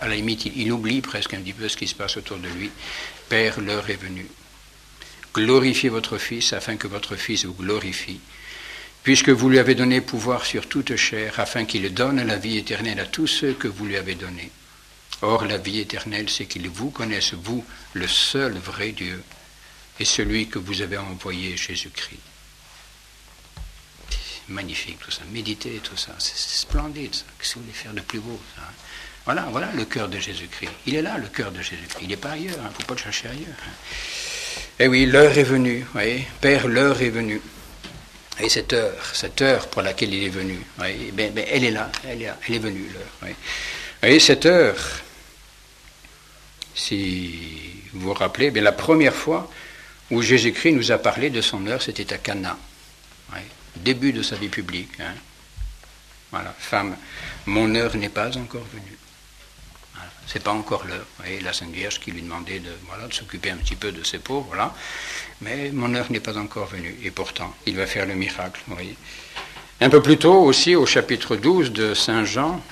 à la limite, il oublie presque un petit peu ce qui se passe autour de lui. Père, l'heure est venue. Glorifiez votre Fils, afin que votre Fils vous glorifie, puisque vous lui avez donné pouvoir sur toute chair, afin qu'il donne la vie éternelle à tous ceux que vous lui avez donnés. Or, la vie éternelle, c'est qu'ils vous connaissent, vous, le seul vrai Dieu, et celui que vous avez envoyé, Jésus-Christ. Magnifique tout ça, méditez tout ça, c'est splendide ça, qu'est-ce que vous voulez faire de plus beau ça, Voilà le cœur de Jésus-Christ, il est là le cœur de Jésus-Christ, il n'est pas ailleurs, il ne faut pas le chercher ailleurs. Et oui, l'heure est venue, Père, l'heure est venue. Et cette heure pour laquelle il est venu, elle est là, elle est venue l'heure. Et cette heure, si vous vous rappelez, la première fois où Jésus-Christ nous a parlé de son heure, c'était à Cana, début de sa vie publique. Voilà, femme, mon heure n'est pas encore venue. Voilà, c'est pas encore l'heure. La Sainte Vierge qui lui demandait de s'occuper un petit peu de ses pauvres, voilà. Mais mon heure n'est pas encore venue. Et pourtant, il va faire le miracle. Vous voyez. Un peu plus tôt aussi, au chapitre 12 de Saint Jean,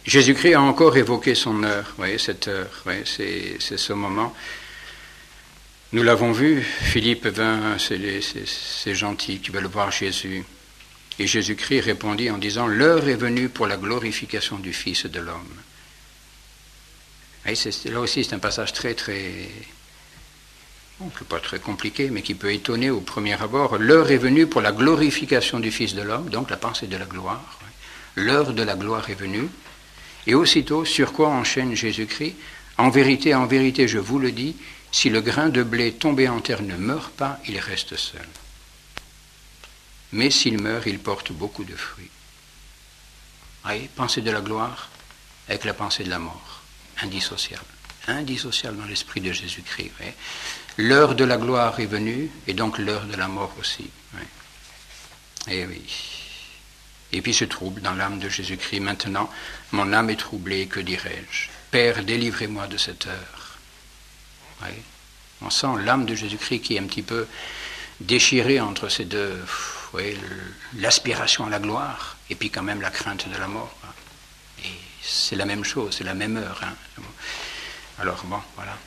Jésus-Christ a encore évoqué son heure. Vous voyez, cette heure, c'est ce moment. Nous l'avons vu, Philippe vint, c'est gentil, qui veulent voir Jésus. Et Jésus-Christ répondit en disant, l'heure est venue pour la glorification du Fils de l'homme. Là aussi, c'est un passage très, très, pas très compliqué, mais qui peut étonner au premier abord. L'heure est venue pour la glorification du Fils de l'homme, donc la pensée de la gloire. L'heure de la gloire est venue. Et aussitôt, sur quoi enchaîne Jésus-Christ? En vérité, je vous le dis, si le grain de blé tombé en terre ne meurt pas, il reste seul. Mais s'il meurt, il porte beaucoup de fruits. Pensée de la gloire avec la pensée de la mort, indissociable dans l'esprit de Jésus-Christ. L'heure de la gloire est venue, et donc l'heure de la mort aussi. Et oui. Et puis se trouble dans l'âme de Jésus-Christ. Maintenant, mon âme est troublée, que dirais-je? Père, délivrez-moi de cette heure. On sent l'âme de Jésus-Christ qui est un petit peu déchirée entre ces deux, l'aspiration à la gloire et puis quand même la crainte de la mort. Et c'est la même chose, c'est la même heure. Alors bon, voilà.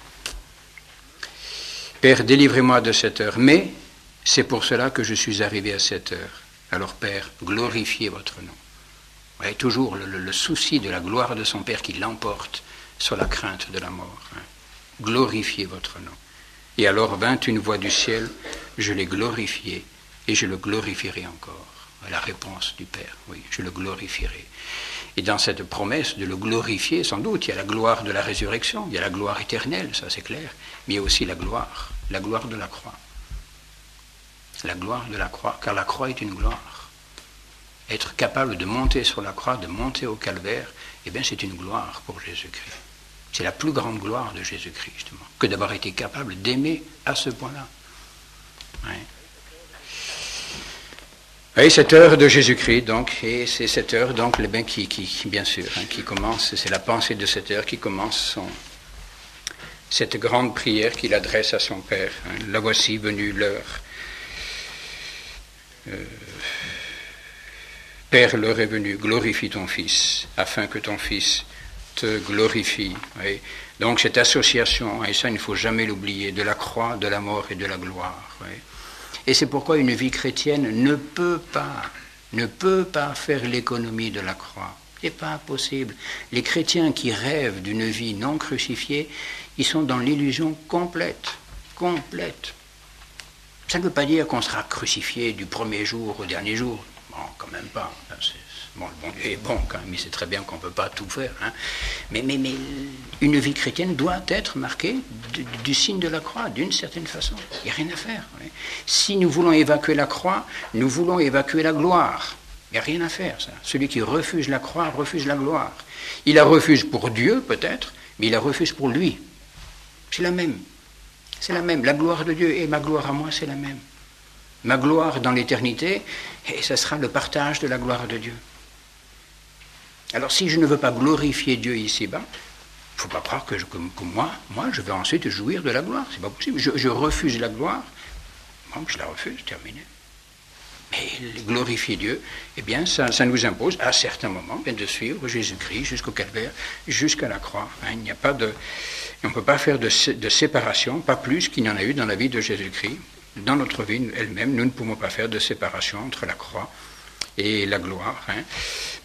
Père, délivrez-moi de cette heure, mais c'est pour cela que je suis arrivé à cette heure. Alors Père, glorifiez votre nom. Toujours le souci de la gloire de son Père qui l'emporte sur la crainte de la mort. Glorifiez votre nom. Et alors vint une voix du ciel, je l'ai glorifié, et je le glorifierai encore. La réponse du Père, oui, je le glorifierai. Et dans cette promesse de le glorifier, sans doute, il y a la gloire de la résurrection, il y a la gloire éternelle, ça c'est clair, mais il y a aussi la gloire de la croix. La gloire de la croix, car la croix est une gloire. Être capable de monter sur la croix, de monter au calvaire, eh bien c'est une gloire pour Jésus-Christ. C'est la plus grande gloire de Jésus-Christ, justement, que d'avoir été capable d'aimer à ce point-là. Ouais. Et cette heure de Jésus-Christ, donc, et c'est cette heure, donc, qui bien sûr, qui commence, c'est la pensée de cette heure qui commence cette grande prière qu'il adresse à son Père. La voici venue l'heure. Père, l'heure est venue, glorifie ton Fils, afin que ton Fils te glorifie. Oui. Donc cette association, et ça il ne faut jamais l'oublier, de la croix, de la mort et de la gloire. Oui. Et c'est pourquoi une vie chrétienne ne peut pas faire l'économie de la croix. Ce n'est pas possible. Les chrétiens qui rêvent d'une vie non crucifiée, ils sont dans l'illusion complète. Ça ne veut pas dire qu'on sera crucifié du premier jour au dernier jour. Bon, quand même pas. Bon, le bon Dieu est bon quand même, il sait très bien qu'on ne peut pas tout faire. Hein. Mais une vie chrétienne doit être marquée du signe de la croix, d'une certaine façon. Il n'y a rien à faire. Oui. Si nous voulons évacuer la croix, nous voulons évacuer la gloire. Il n'y a rien à faire, ça. Celui qui refuse la croix refuse la gloire. Il la refuse pour Dieu, peut-être, mais il la refuse pour lui. C'est la même. C'est la même. La gloire de Dieu et ma gloire à moi, c'est la même. Ma gloire dans l'éternité, et ce sera le partage de la gloire de Dieu. Alors si je ne veux pas glorifier Dieu ici-bas, il ne faut pas croire que moi, je vais ensuite jouir de la gloire. C'est pas possible. Je refuse la gloire. Moi, je la refuse, terminé. Mais glorifier Dieu, eh bien, ça nous impose à certains moments de suivre Jésus-Christ jusqu'au calvaire, jusqu'à la croix. Hein, on ne peut pas faire de séparation, pas plus qu'il n'y en a eu dans la vie de Jésus-Christ. Dans notre vie elle-même, nous ne pouvons pas faire de séparation entre la croix et la gloire. Hein.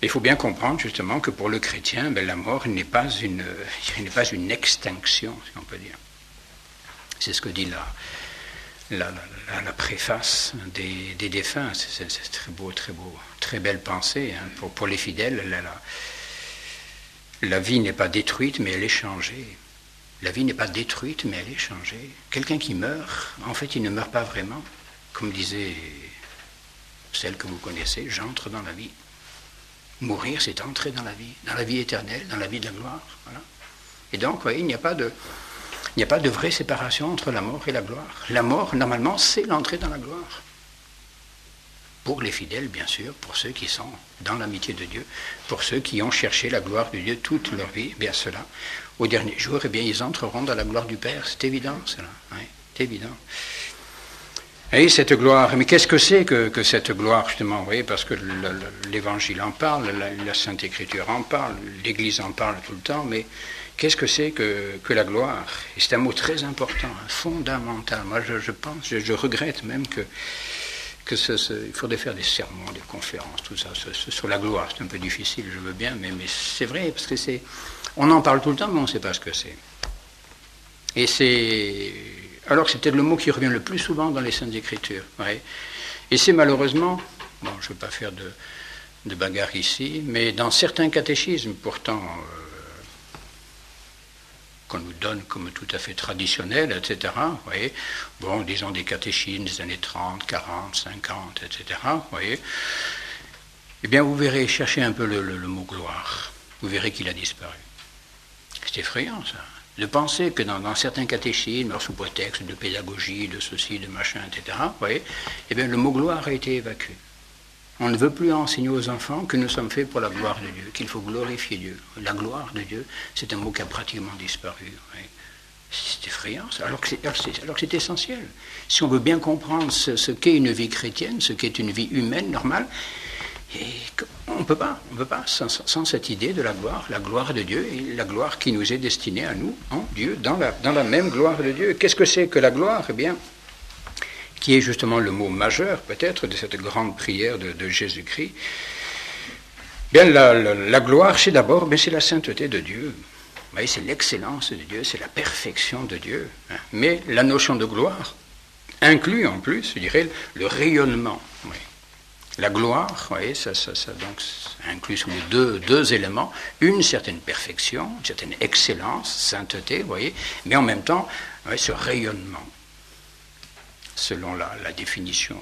Il faut bien comprendre justement que pour le chrétien, la mort n'est pas une extinction, si on peut dire. C'est ce que dit la préface des défunts. C'est très beau, très belle pensée. Hein. Pour les fidèles, la vie n'est pas détruite, mais elle est changée. La vie n'est pas détruite, mais elle est changée. Quelqu'un qui meurt, en fait, il ne meurt pas vraiment. Comme disait celle que vous connaissez, j'entre dans la vie. Mourir, c'est entrer dans la vie éternelle, dans la vie de la gloire. Voilà. Et donc, vous voyez, il n'y a pas de vraie séparation entre la mort et la gloire. La mort, normalement, c'est l'entrée dans la gloire. Pour les fidèles, bien sûr, pour ceux qui sont dans l'amitié de Dieu, pour ceux qui ont cherché la gloire de Dieu toute leur vie, bien cela, au dernier jour, eh bien, ils entreront dans la gloire du Père. C'est évident, cela. Oui, c'est évident. Et cette gloire, mais qu'est-ce que c'est que cette gloire, justement, vous voyez, parce que l'Évangile en parle, la Sainte Écriture en parle, l'Église en parle tout le temps, mais qu'est-ce que c'est que la gloire? Et c'est un mot très important, fondamental. Moi, je pense, je regrette même il faudrait faire des sermons, des conférences, tout ça, sur la gloire. C'est un peu difficile, je veux bien, mais c'est vrai, parce que on en parle tout le temps, mais on ne sait pas ce que c'est. Et alors c'est peut-être le mot qui revient le plus souvent dans les Saintes Écritures. Ouais. Et c'est malheureusement, bon, je ne veux pas faire de bagarre ici, mais dans certains catéchismes, pourtant, qu'on nous donne comme tout à fait traditionnels, etc., vous voyez, bon, disons des catéchismes des années 30, 40, 50, etc., vous voyez, eh bien, vous verrez, cherchez un peu le mot gloire, vous verrez qu'il a disparu. C'est effrayant, ça. De penser que dans certains catéchismes, sous prétexte de pédagogie, de ceci, de machin, etc., vous voyez, eh bien, le mot gloire a été évacué. On ne veut plus enseigner aux enfants que nous sommes faits pour la gloire de Dieu, qu'il faut glorifier Dieu. La gloire de Dieu, c'est un mot qui a pratiquement disparu. Oui. C'est effrayant, ça. Alors que c'est essentiel. Si on veut bien comprendre ce qu'est une vie chrétienne, ce qu'est une vie humaine normale, on ne peut pas sans cette idée de la gloire de Dieu, et la gloire qui nous est destinée à nous, en Dieu, dans la même gloire de Dieu. Qu'est-ce que c'est que la gloire? Eh bien, qui est justement le mot majeur, peut-être, de cette grande prière de Jésus-Christ. Bien, la gloire, c'est d'abord, c'est la sainteté de Dieu. Vous voyez, c'est l'excellence de Dieu, c'est la perfection de Dieu. Mais la notion de gloire, inclut en plus, je dirais, le rayonnement. Oui. La gloire, oui, ça donc, ça inclut sous les deux éléments une certaine perfection, une certaine excellence, sainteté, vous voyez, mais en même temps, oui, ce rayonnement, selon la définition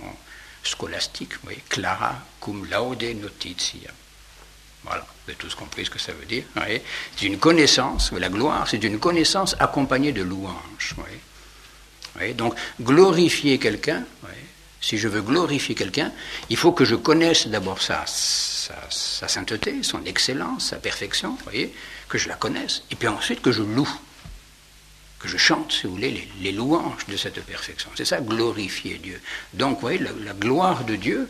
scolastique, vous voyez, clara cum laude notitia. Voilà, vous avez tous compris ce que ça veut dire. Oui. C'est une connaissance, la gloire, c'est une connaissance accompagnée de louange. Oui. Oui, donc, glorifier quelqu'un, oui, si je veux glorifier quelqu'un, il faut que je connaisse d'abord sa sainteté, son excellence, sa perfection, vous voyez, que je la connaisse, et puis ensuite que je loue, que je chante, si vous voulez, les louanges de cette perfection. C'est ça, glorifier Dieu. Donc, vous voyez, la gloire de Dieu,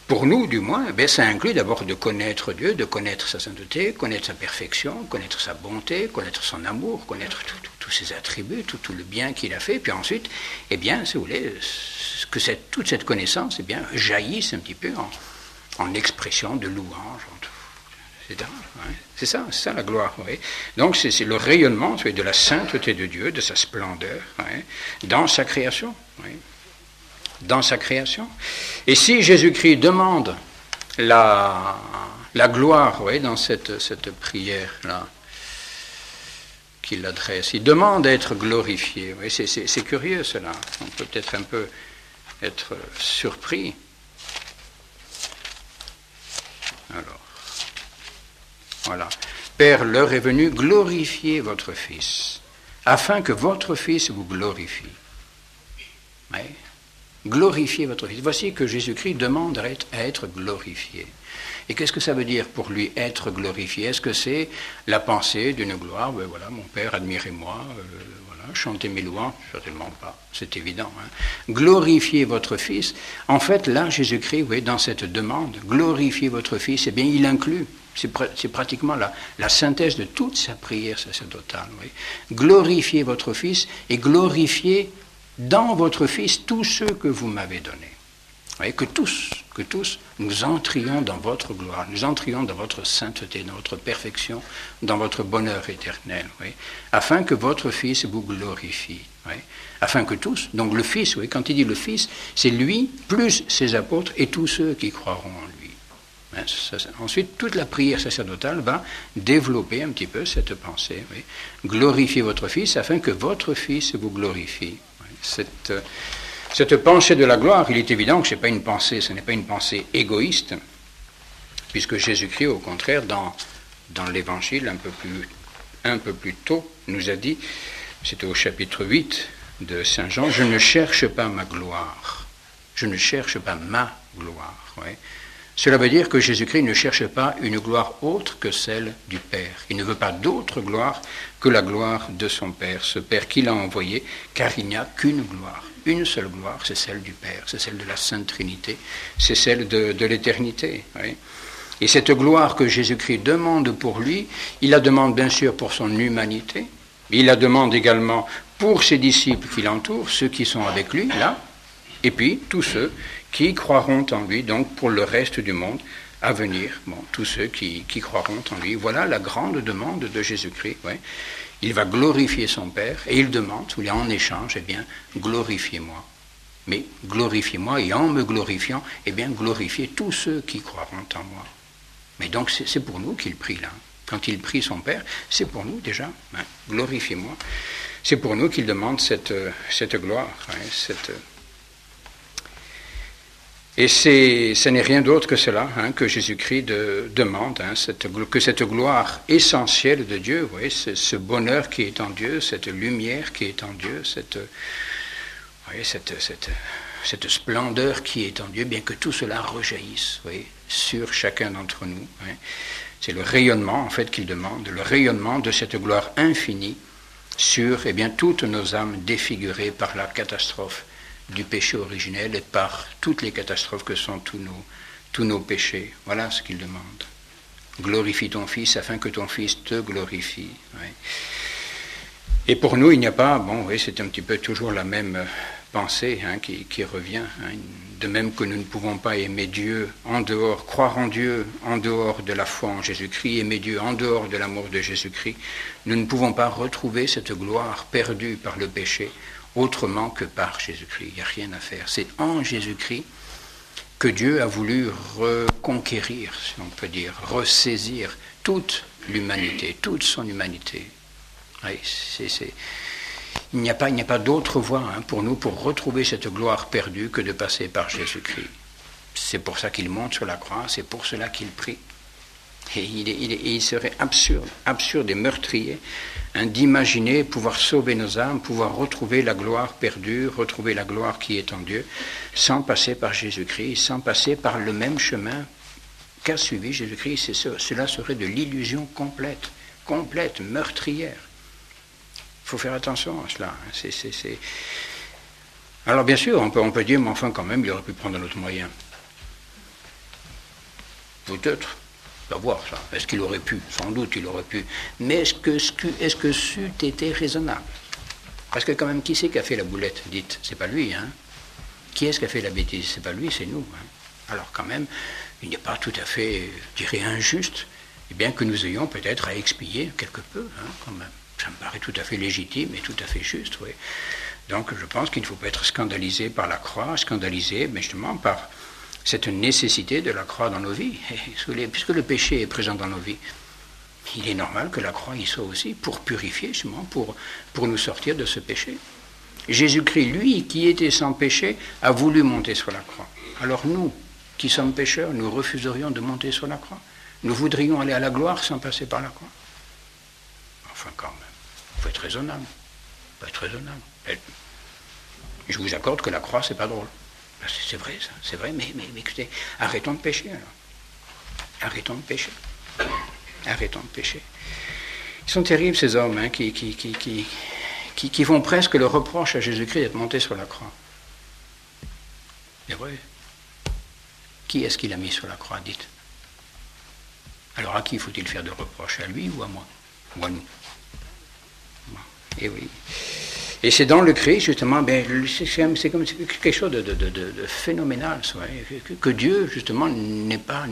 pour nous, du moins, eh bien, ça inclut d'abord de connaître Dieu, de connaître sa sainteté, connaître sa perfection, connaître sa bonté, connaître son amour, connaître tous ses attributs, tout le bien qu'il a fait, puis ensuite, eh bien, si vous voulez, que toute cette connaissance, eh bien, jaillisse un petit peu en expression de louange, etc. Hein. C'est ça la gloire. Oui. Donc, c'est le rayonnement de la sainteté de Dieu, de sa splendeur, oui, dans sa création. Oui. Dans sa création. Et si Jésus-Christ demande la gloire, oui, dans cette prière-là qu'il adresse, il demande d'être glorifié. Oui, c'est curieux cela. On peut peut-être un peu être surpris. Alors, voilà. Père, l'heure est venue, glorifiez votre Fils, afin que votre Fils vous glorifie. Oui. Glorifiez votre Fils. Voici que Jésus-Christ demande à être glorifié. Et qu'est-ce que ça veut dire pour lui être glorifié? Est-ce que c'est la pensée d'une gloire? Ben voilà, mon Père, admirez-moi, voilà, chantez mes louanges? Certainement pas, c'est évident. Hein. Glorifiez votre Fils. En fait, là, Jésus-Christ, oui, dans cette demande, glorifiez votre Fils, eh bien, il inclut, c'est pratiquement la synthèse de toute sa prière sacerdotale. Oui. Glorifiez votre Fils et glorifiez dans votre Fils tous ceux que vous m'avez donnés. Vous voyez, que tous, nous entrions dans votre gloire, nous entrions dans votre sainteté, dans votre perfection, dans votre bonheur éternel, oui, afin que votre Fils vous glorifie. Oui, afin que tous, donc le Fils, oui, quand il dit le Fils, c'est lui, plus ses apôtres et tous ceux qui croiront en lui. Ensuite, toute la prière sacerdotale va développer un petit peu cette pensée. Oui. Glorifiez votre Fils afin que votre Fils vous glorifie. Cette pensée de la gloire, il est évident que ce n'est pas une pensée égoïste, puisque Jésus-Christ, au contraire, dans l'Évangile, un peu plus tôt, nous a dit, c'était au chapitre 8 de Saint Jean, « Je ne cherche pas ma gloire. Je ne cherche pas ma gloire. » Oui. Cela veut dire que Jésus-Christ ne cherche pas une gloire autre que celle du Père. Il ne veut pas d'autre gloire que la gloire de son Père, ce Père qu'il a envoyé, car il n'y a qu'une gloire. Une seule gloire, c'est celle du Père, c'est celle de la Sainte Trinité, c'est celle de l'éternité. Oui. Et cette gloire que Jésus-Christ demande pour lui, il la demande bien sûr pour son humanité, il la demande également pour ses disciples qui l'entourent, ceux qui sont avec lui, là, et puis tous ceux qui croiront en lui, donc pour le reste du monde à venir, bon, tous ceux qui croiront en lui. Voilà la grande demande de Jésus-Christ. Ouais. Il va glorifier son Père et il demande, en échange, eh bien, glorifiez-moi. Mais glorifiez-moi et en me glorifiant, eh bien, glorifiez tous ceux qui croiront en moi. Mais donc c'est pour nous qu'il prie là. Quand il prie son Père, c'est pour nous déjà. Hein, glorifiez-moi. C'est pour nous qu'il demande cette gloire, hein, Et ce n'est rien d'autre que cela, hein, que Jésus-Christ demande, hein, que cette gloire essentielle de Dieu, vous voyez, ce bonheur qui est en Dieu, cette lumière qui est en Dieu, cette splendeur qui est en Dieu, bien que tout cela rejaillisse, vous voyez, sur chacun d'entre nous. Hein. C'est le rayonnement, en fait, qu'il demande, le rayonnement de cette gloire infinie sur, eh bien, toutes nos âmes défigurées par la catastrophe du péché originel et par toutes les catastrophes que sont tous nos péchés. Voilà ce qu'il demande. Glorifie ton Fils afin que ton Fils te glorifie. Oui. Et pour nous, il n'y a pas, bon, oui, c'est un petit peu toujours la même pensée, hein, qui revient. Hein, de même que nous ne pouvons pas aimer Dieu en dehors, croire en Dieu en dehors de la foi en Jésus-Christ, aimer Dieu en dehors de l'amour de Jésus-Christ, nous ne pouvons pas retrouver cette gloire perdue par le péché autrement que par Jésus-Christ. Il n'y a rien à faire. C'est en Jésus-Christ que Dieu a voulu reconquérir, si on peut dire, ressaisir toute l'humanité, toute son humanité. Oui, il n'y a pas d'autre voie pour nous pour retrouver cette gloire perdue que de passer par Jésus-Christ. C'est pour ça qu'il monte sur la croix, c'est pour cela qu'il prie. Et il serait absurde et meurtrier d'imaginer pouvoir sauver nos âmes, pouvoir retrouver la gloire perdue, retrouver la gloire qui est en Dieu, sans passer par Jésus-Christ, sans passer par le même chemin qu'a suivi Jésus-Christ. Cela serait de l'illusion complète, meurtrière. Il faut faire attention à cela. Alors bien sûr, on peut dire, mais enfin quand même, il aurait pu prendre un autre moyen. Peut-être. On va voir ça. Est-ce qu'il aurait pu? Sans doute, il aurait pu. Mais est-ce que c'eût été raisonnable? Parce que quand même, qui c'est qui a fait la boulette? Dites, c'est pas lui, hein? Qui est-ce qui a fait la bêtise? C'est pas lui, c'est nous. Hein? Alors quand même, il n'est pas tout à fait, je dirais, injuste, et bien que nous ayons peut-être à expier quelque peu, hein, quand même. Ça me paraît tout à fait légitime et tout à fait juste, oui. Donc je pense qu'il ne faut pas être scandalisé par la croix, scandalisé, mais justement par cette nécessité de la croix dans nos vies. Et puisque le péché est présent dans nos vies, il est normal que la croix y soit aussi pour purifier, justement, pour nous sortir de ce péché. Jésus-Christ, lui, qui était sans péché, a voulu monter sur la croix. Alors nous, qui sommes pécheurs, nous refuserions de monter sur la croix. Nous voudrions aller à la gloire sans passer par la croix. Enfin, quand même, il faut être raisonnable. Il faut être raisonnable. Et je vous accorde que la croix, c'est pas drôle. C'est vrai, ça, c'est vrai, mais écoutez, arrêtons de pécher, alors. Arrêtons de pécher. Arrêtons de pécher. Ils sont terribles, ces hommes, hein, qui font presque le reproche à Jésus-Christ d'être monté sur la croix. C'est vrai. Qui est-ce qu'il a mis sur la croix, dites? Alors à qui faut-il faire de reproche? À lui ou à moi? Ou à nous? Bon. Et oui. Et c'est dans le Christ, justement, c'est comme quelque chose de phénoménal, que Dieu, justement, n'ait pas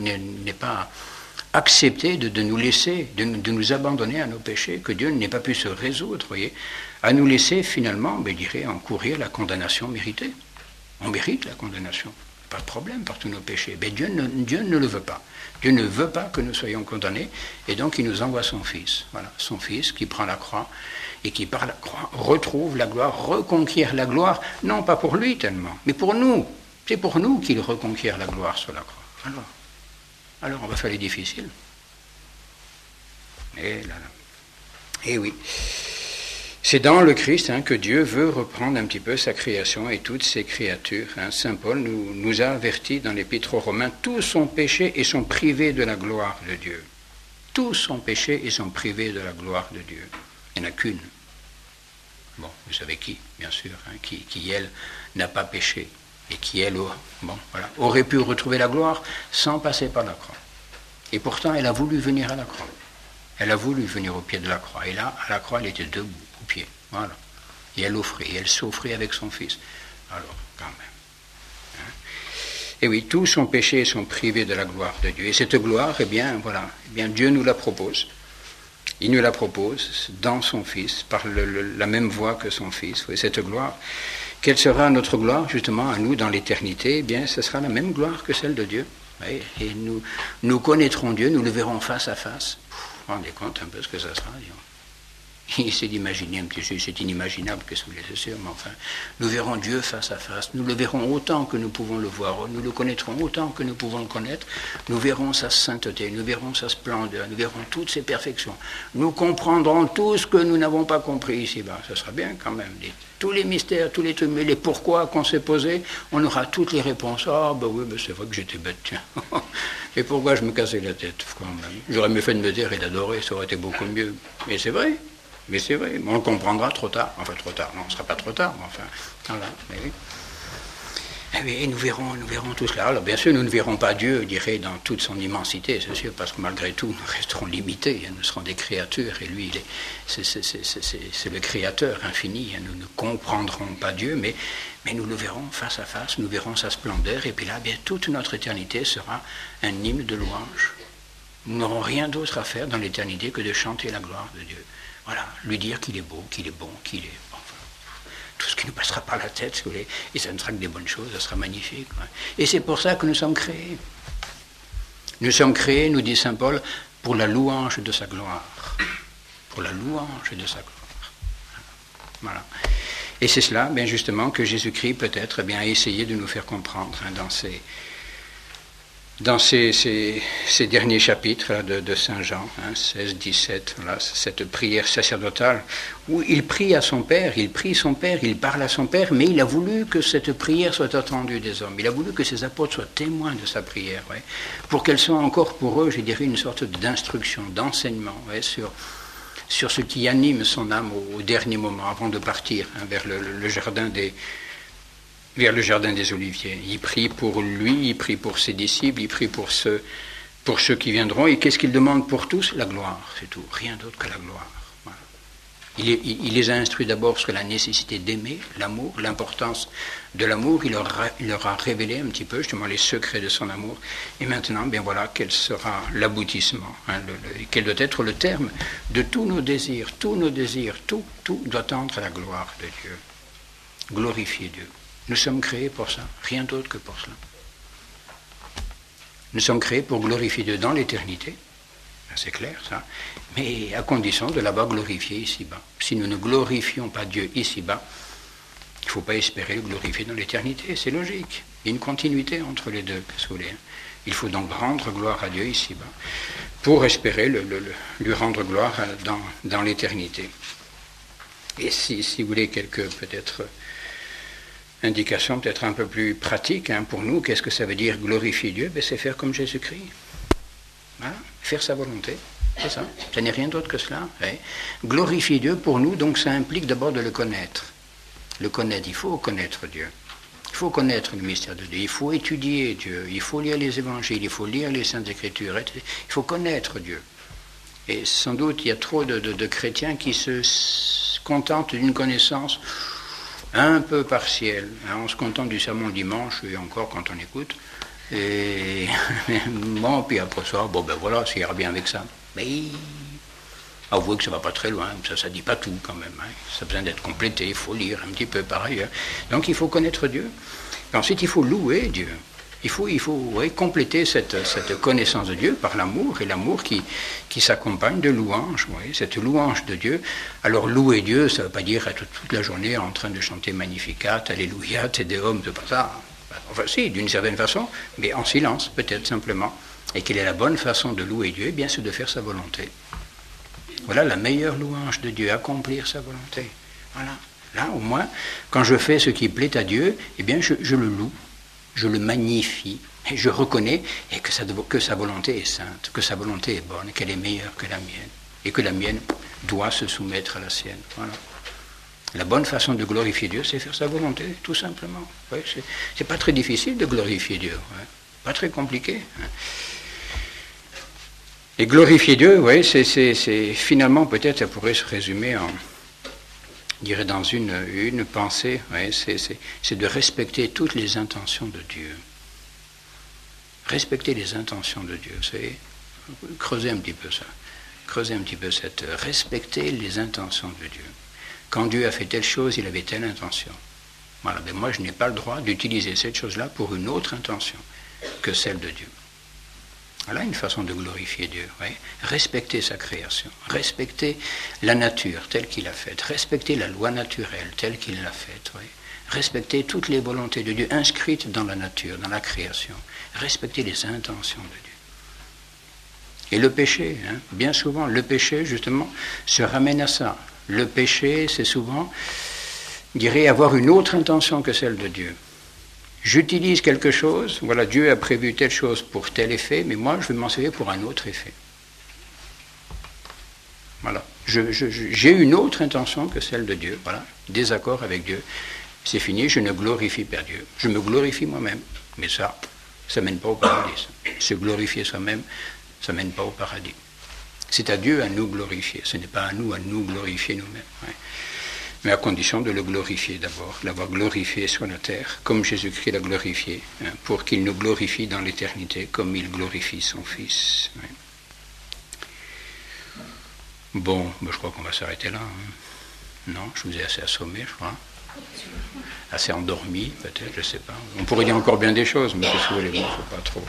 accepté de nous laisser, de nous abandonner à nos péchés, que Dieu n'ait pas pu se résoudre, voyez, à nous laisser finalement, je dirais, encourir la condamnation méritée. On mérite la condamnation, pas de problème par tous nos péchés. Mais Dieu ne le veut pas. Dieu ne veut pas que nous soyons condamnés, et donc il nous envoie son Fils. Voilà, son Fils qui prend la croix, et qui par la croix retrouve la gloire, reconquiert la gloire, non pas pour lui tellement, mais pour nous. C'est pour nous qu'il reconquiert la gloire sur la croix. Alors on va faire les difficiles. Et oui. C'est dans le Christ que Dieu veut reprendre un petit peu sa création et toutes ses créatures. Saint Paul nous a avertis dans l'Épître aux Romains, tous sont péchés et sont privés de la gloire de Dieu. Tous sont péchés et sont privés de la gloire de Dieu. Il n'y en a qu'une. Bon, vous savez qui, bien sûr, qui elle, n'a pas péché et qui, elle, aurait pu retrouver la gloire sans passer par la croix. Et pourtant, elle a voulu venir à la croix. Elle a voulu venir au pied de la croix. Et là, à la croix, elle était debout, au pied. Voilà. Et elle offrait, et elle s'offrait avec son Fils. Alors, quand même. Et oui, tous sont péchés et sont privés de la gloire de Dieu. Et cette gloire, eh bien, Dieu nous la propose. Il nous la propose dans son Fils, par la même voie que son Fils. Et cette gloire, quelle sera notre gloire, justement, à nous dans l'éternité? Eh bien, ce sera la même gloire que celle de Dieu. Et nous connaîtrons Dieu, nous le verrons face à face. Vous vous rendez compte un peu ce que ça sera, disons. Essayez d'imaginer un petit peu, c'est inimaginable, qu'est-ce que vous voulez, c'est sûr, mais enfin, nous verrons Dieu face à face, nous le verrons autant que nous pouvons le voir, nous le connaîtrons autant que nous pouvons le connaître, nous verrons sa sainteté, nous verrons sa splendeur, nous verrons toutes ses perfections, nous comprendrons tout ce que nous n'avons pas compris ici-bas, ça sera bien quand même, tous les mystères, tous les trucs, mais les pourquoi qu'on s'est posés, on aura toutes les réponses. Ah, oui, c'est vrai que j'étais bête, tiens. Et pourquoi je me cassais la tête, quand même. J'aurais mieux fait de me taire et d'adorer, ça aurait été beaucoup mieux. Mais c'est vrai. Mais c'est vrai, on le comprendra trop tard. Enfin, trop tard, non, ce ne sera pas trop tard, mais enfin, voilà, mais oui. Et nous verrons tout cela. Alors, bien sûr, nous ne verrons pas Dieu, je dirais, dans toute son immensité, c'est sûr, parce que malgré tout, nous resterons limités, nous serons des créatures, et lui, c'est le Créateur infini, nous ne comprendrons pas Dieu, mais nous le verrons face à face, nous verrons sa splendeur, et puis là, bien, toute notre éternité sera un hymne de louange. Nous n'aurons rien d'autre à faire dans l'éternité que de chanter la gloire de Dieu. Voilà, lui dire qu'il est beau, qu'il est bon, qu'il est... Enfin, tout ce qui nous passera par la tête, si vous voulez, et ça ne sera que des bonnes choses, ça sera magnifique. Ouais. Et c'est pour ça que nous sommes créés. Nous sommes créés, nous dit saint Paul, pour la louange de sa gloire. Pour la louange de sa gloire. Voilà. Et c'est cela, bien justement, que Jésus-Christ peut-être a essayé de nous faire comprendre dans ces derniers chapitres là, de Saint Jean, 16, 17, là, cette prière sacerdotale, où il prie à son Père, il prie son Père, il parle à son Père, mais il a voulu que cette prière soit entendue des hommes. Il a voulu que ses apôtres soient témoins de sa prière, ouais, pour qu'elle soit encore pour eux, je dirais, une sorte d'instruction, d'enseignement, ouais, sur ce qui anime son âme au dernier moment, avant de partir vers le jardin des Oliviers. Il prie pour lui, il prie pour ses disciples, il prie pour ceux qui viendront. Et qu'est-ce qu'il demande pour tous? La gloire, c'est tout. Rien d'autre que la gloire. Voilà. Il les a instruits d'abord sur la nécessité d'aimer, l'amour, l'importance de l'amour. Il leur a révélé un petit peu justement les secrets de son amour. Et maintenant, bien voilà, quel sera l'aboutissement, quel doit être le terme de tous nos désirs. Tous nos désirs, tout doit tendre à la gloire de Dieu. Glorifier Dieu. Nous sommes créés pour ça, rien d'autre que pour cela. Nous sommes créés pour glorifier Dieu dans l'éternité, c'est clair ça, mais à condition de l'avoir glorifié ici-bas. Si nous ne glorifions pas Dieu ici-bas, il ne faut pas espérer le glorifier dans l'éternité, c'est logique. Il y a une continuité entre les deux, qu'est-ce que vous voulez. Il faut donc rendre gloire à Dieu ici-bas, pour espérer lui rendre gloire dans l'éternité. Et si vous voulez quelques peut-être indication peut-être un peu plus pratique pour nous, qu'est-ce que ça veut dire glorifier Dieu? C'est faire comme Jésus-Christ. Voilà. Faire sa volonté. C'est ça. Ça n'est rien d'autre que cela. Ouais. Glorifier Dieu, pour nous, donc ça implique d'abord de le connaître. Le connaître, il faut connaître Dieu. Il faut connaître le mystère de Dieu. Il faut étudier Dieu. Il faut lire les évangiles. Il faut lire les Saintes Écritures. Il faut connaître Dieu. Et sans doute, il y a trop de chrétiens qui se contentent d'une connaissance un peu partiel. On se contente du sermon le dimanche, et encore quand on écoute. Et bon, puis après ça, voilà, ça ira bien avec ça. Mais avouez que ça ne va pas très loin, ça ne dit pas tout quand même. Ça a besoin d'être complété, il faut lire un petit peu par ailleurs. Donc il faut connaître Dieu. Et ensuite, il faut louer Dieu. Il faut compléter cette connaissance de Dieu par l'amour, et l'amour qui s'accompagne de louange, cette louange de Dieu. Alors louer Dieu, ça ne veut pas dire être toute la journée en train de chanter Magnificat, Alléluia, Te Deum, c'est pas ça. Enfin si, d'une certaine façon, mais en silence, peut-être simplement. Et quelle est la bonne façon de louer Dieu? Eh bien, c'est de faire sa volonté. Voilà la meilleure louange de Dieu, accomplir sa volonté. Voilà. Là, au moins, quand je fais ce qui plaît à Dieu, eh bien, je le loue. Je le magnifie, et je reconnais que sa volonté est sainte, que sa volonté est bonne, qu'elle est meilleure que la mienne, et que la mienne doit se soumettre à la sienne. Voilà. La bonne façon de glorifier Dieu, c'est faire sa volonté, tout simplement. C'est pas très difficile de glorifier Dieu, pas très compliqué. Et glorifier Dieu, c'est finalement, peut-être, ça pourrait se résumer je dirais dans une pensée, c'est de respecter toutes les intentions de Dieu. Respecter les intentions de Dieu, c'est creuser un petit peu ça. Creuser un petit peu respecter les intentions de Dieu. Quand Dieu a fait telle chose, il avait telle intention. Voilà, mais moi je n'ai pas le droit d'utiliser cette chose-là pour une autre intention que celle de Dieu. Voilà une façon de glorifier Dieu. Respecter sa création, respecter la nature telle qu'il l'a faite, respecter la loi naturelle telle qu'il l'a faite, respecter toutes les volontés de Dieu inscrites dans la nature, dans la création, respecter les intentions de Dieu. Et le péché, bien souvent, le péché justement se ramène à ça. Le péché, c'est souvent, je dirais, avoir une autre intention que celle de Dieu. J'utilise quelque chose, voilà, Dieu a prévu telle chose pour tel effet, mais moi, je vais m'en servir pour un autre effet. Voilà. J'ai une autre intention que celle de Dieu, voilà, désaccord avec Dieu. C'est fini, je ne glorifie pas Dieu. Je me glorifie moi-même, mais ça ne mène pas au paradis. Se glorifier soi-même, ça ne mène pas au paradis. C'est à Dieu à nous glorifier, ce n'est pas à nous glorifier nous-mêmes. Mais à condition de le glorifier d'abord, l'avoir glorifié sur la terre, comme Jésus-Christ l'a glorifié, pour qu'il nous glorifie dans l'éternité, comme il glorifie son Fils. Bon, je crois qu'on va s'arrêter là. Non, je vous ai assez assommé, je crois. assez endormi, peut-être, je ne sais pas. On pourrait dire encore bien des choses, mais qu'est-ce que vous voulez, il ne faut pas trop.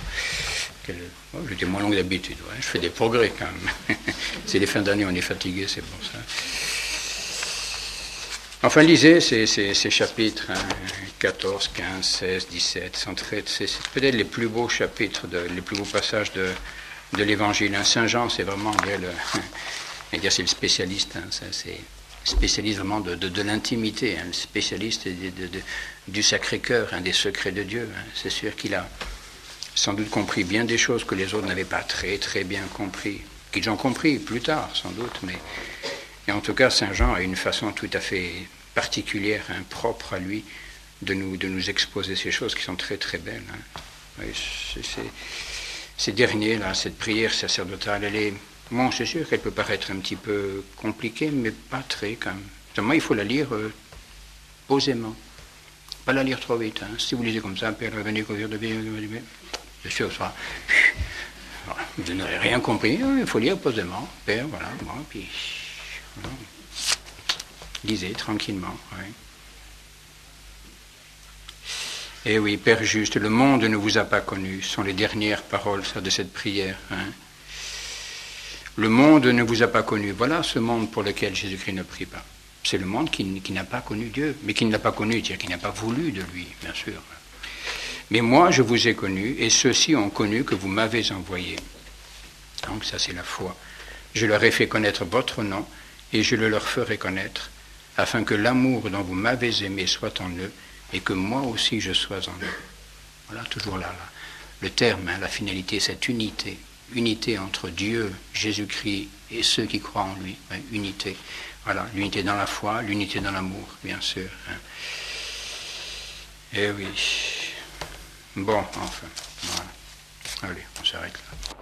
J'étais moins long que d'habitude, ouais. Je fais des progrès quand même. C'est les fins d'année, on est fatigué, c'est pour ça. Enfin, lisez ces chapitres, 14, 15, 16, 17, c'est peut-être les plus beaux chapitres, les plus beaux passages de l'Évangile. Saint Jean, c'est vraiment, c'est le spécialiste, c'est spécialiste vraiment de l'intimité, le spécialiste du Sacré-Cœur, des secrets de Dieu. C'est sûr qu'il a sans doute compris bien des choses que les autres n'avaient pas très très bien compris, qu'ils ont compris plus tard sans doute, mais et en tout cas Saint Jean a une façon tout à fait particulière, propre à lui, de nous exposer ces choses qui sont très très belles. Oui, ces derniers là, cette prière sacerdotale, elle est bon, c'est sûr qu'elle peut paraître un petit peu compliquée, mais pas très quand même. Seulement, il faut la lire posément. Pas la lire trop vite. Si vous lisez comme ça, Père, venez conduire de bien, bien sûr, ça. Vous n'aurez rien compris. Il faut lire posément. Père, voilà. Bon, puis, voilà. Lisez tranquillement. Oui. Eh oui, Père juste, le monde ne vous a pas connu. Ce sont les dernières paroles de cette prière. Le monde ne vous a pas connu. Voilà ce monde pour lequel Jésus-Christ ne prie pas. C'est le monde qui n'a pas connu Dieu, mais qui ne l'a pas connu, c'est-à-dire qui n'a pas voulu de lui, bien sûr. Mais moi, je vous ai connu, et ceux-ci ont connu que vous m'avez envoyé. Donc ça, c'est la foi. Je leur ai fait connaître votre nom, et je le leur ferai connaître, afin que l'amour dont vous m'avez aimé soit en eux, et que moi aussi je sois en eux. Voilà, toujours là. Le terme, la finalité, cette unité. Unité entre Dieu, Jésus-Christ et ceux qui croient en lui. Unité. Voilà, l'unité dans la foi, l'unité dans l'amour, bien sûr. Eh oui. Bon, enfin, voilà. Allez, on s'arrête là.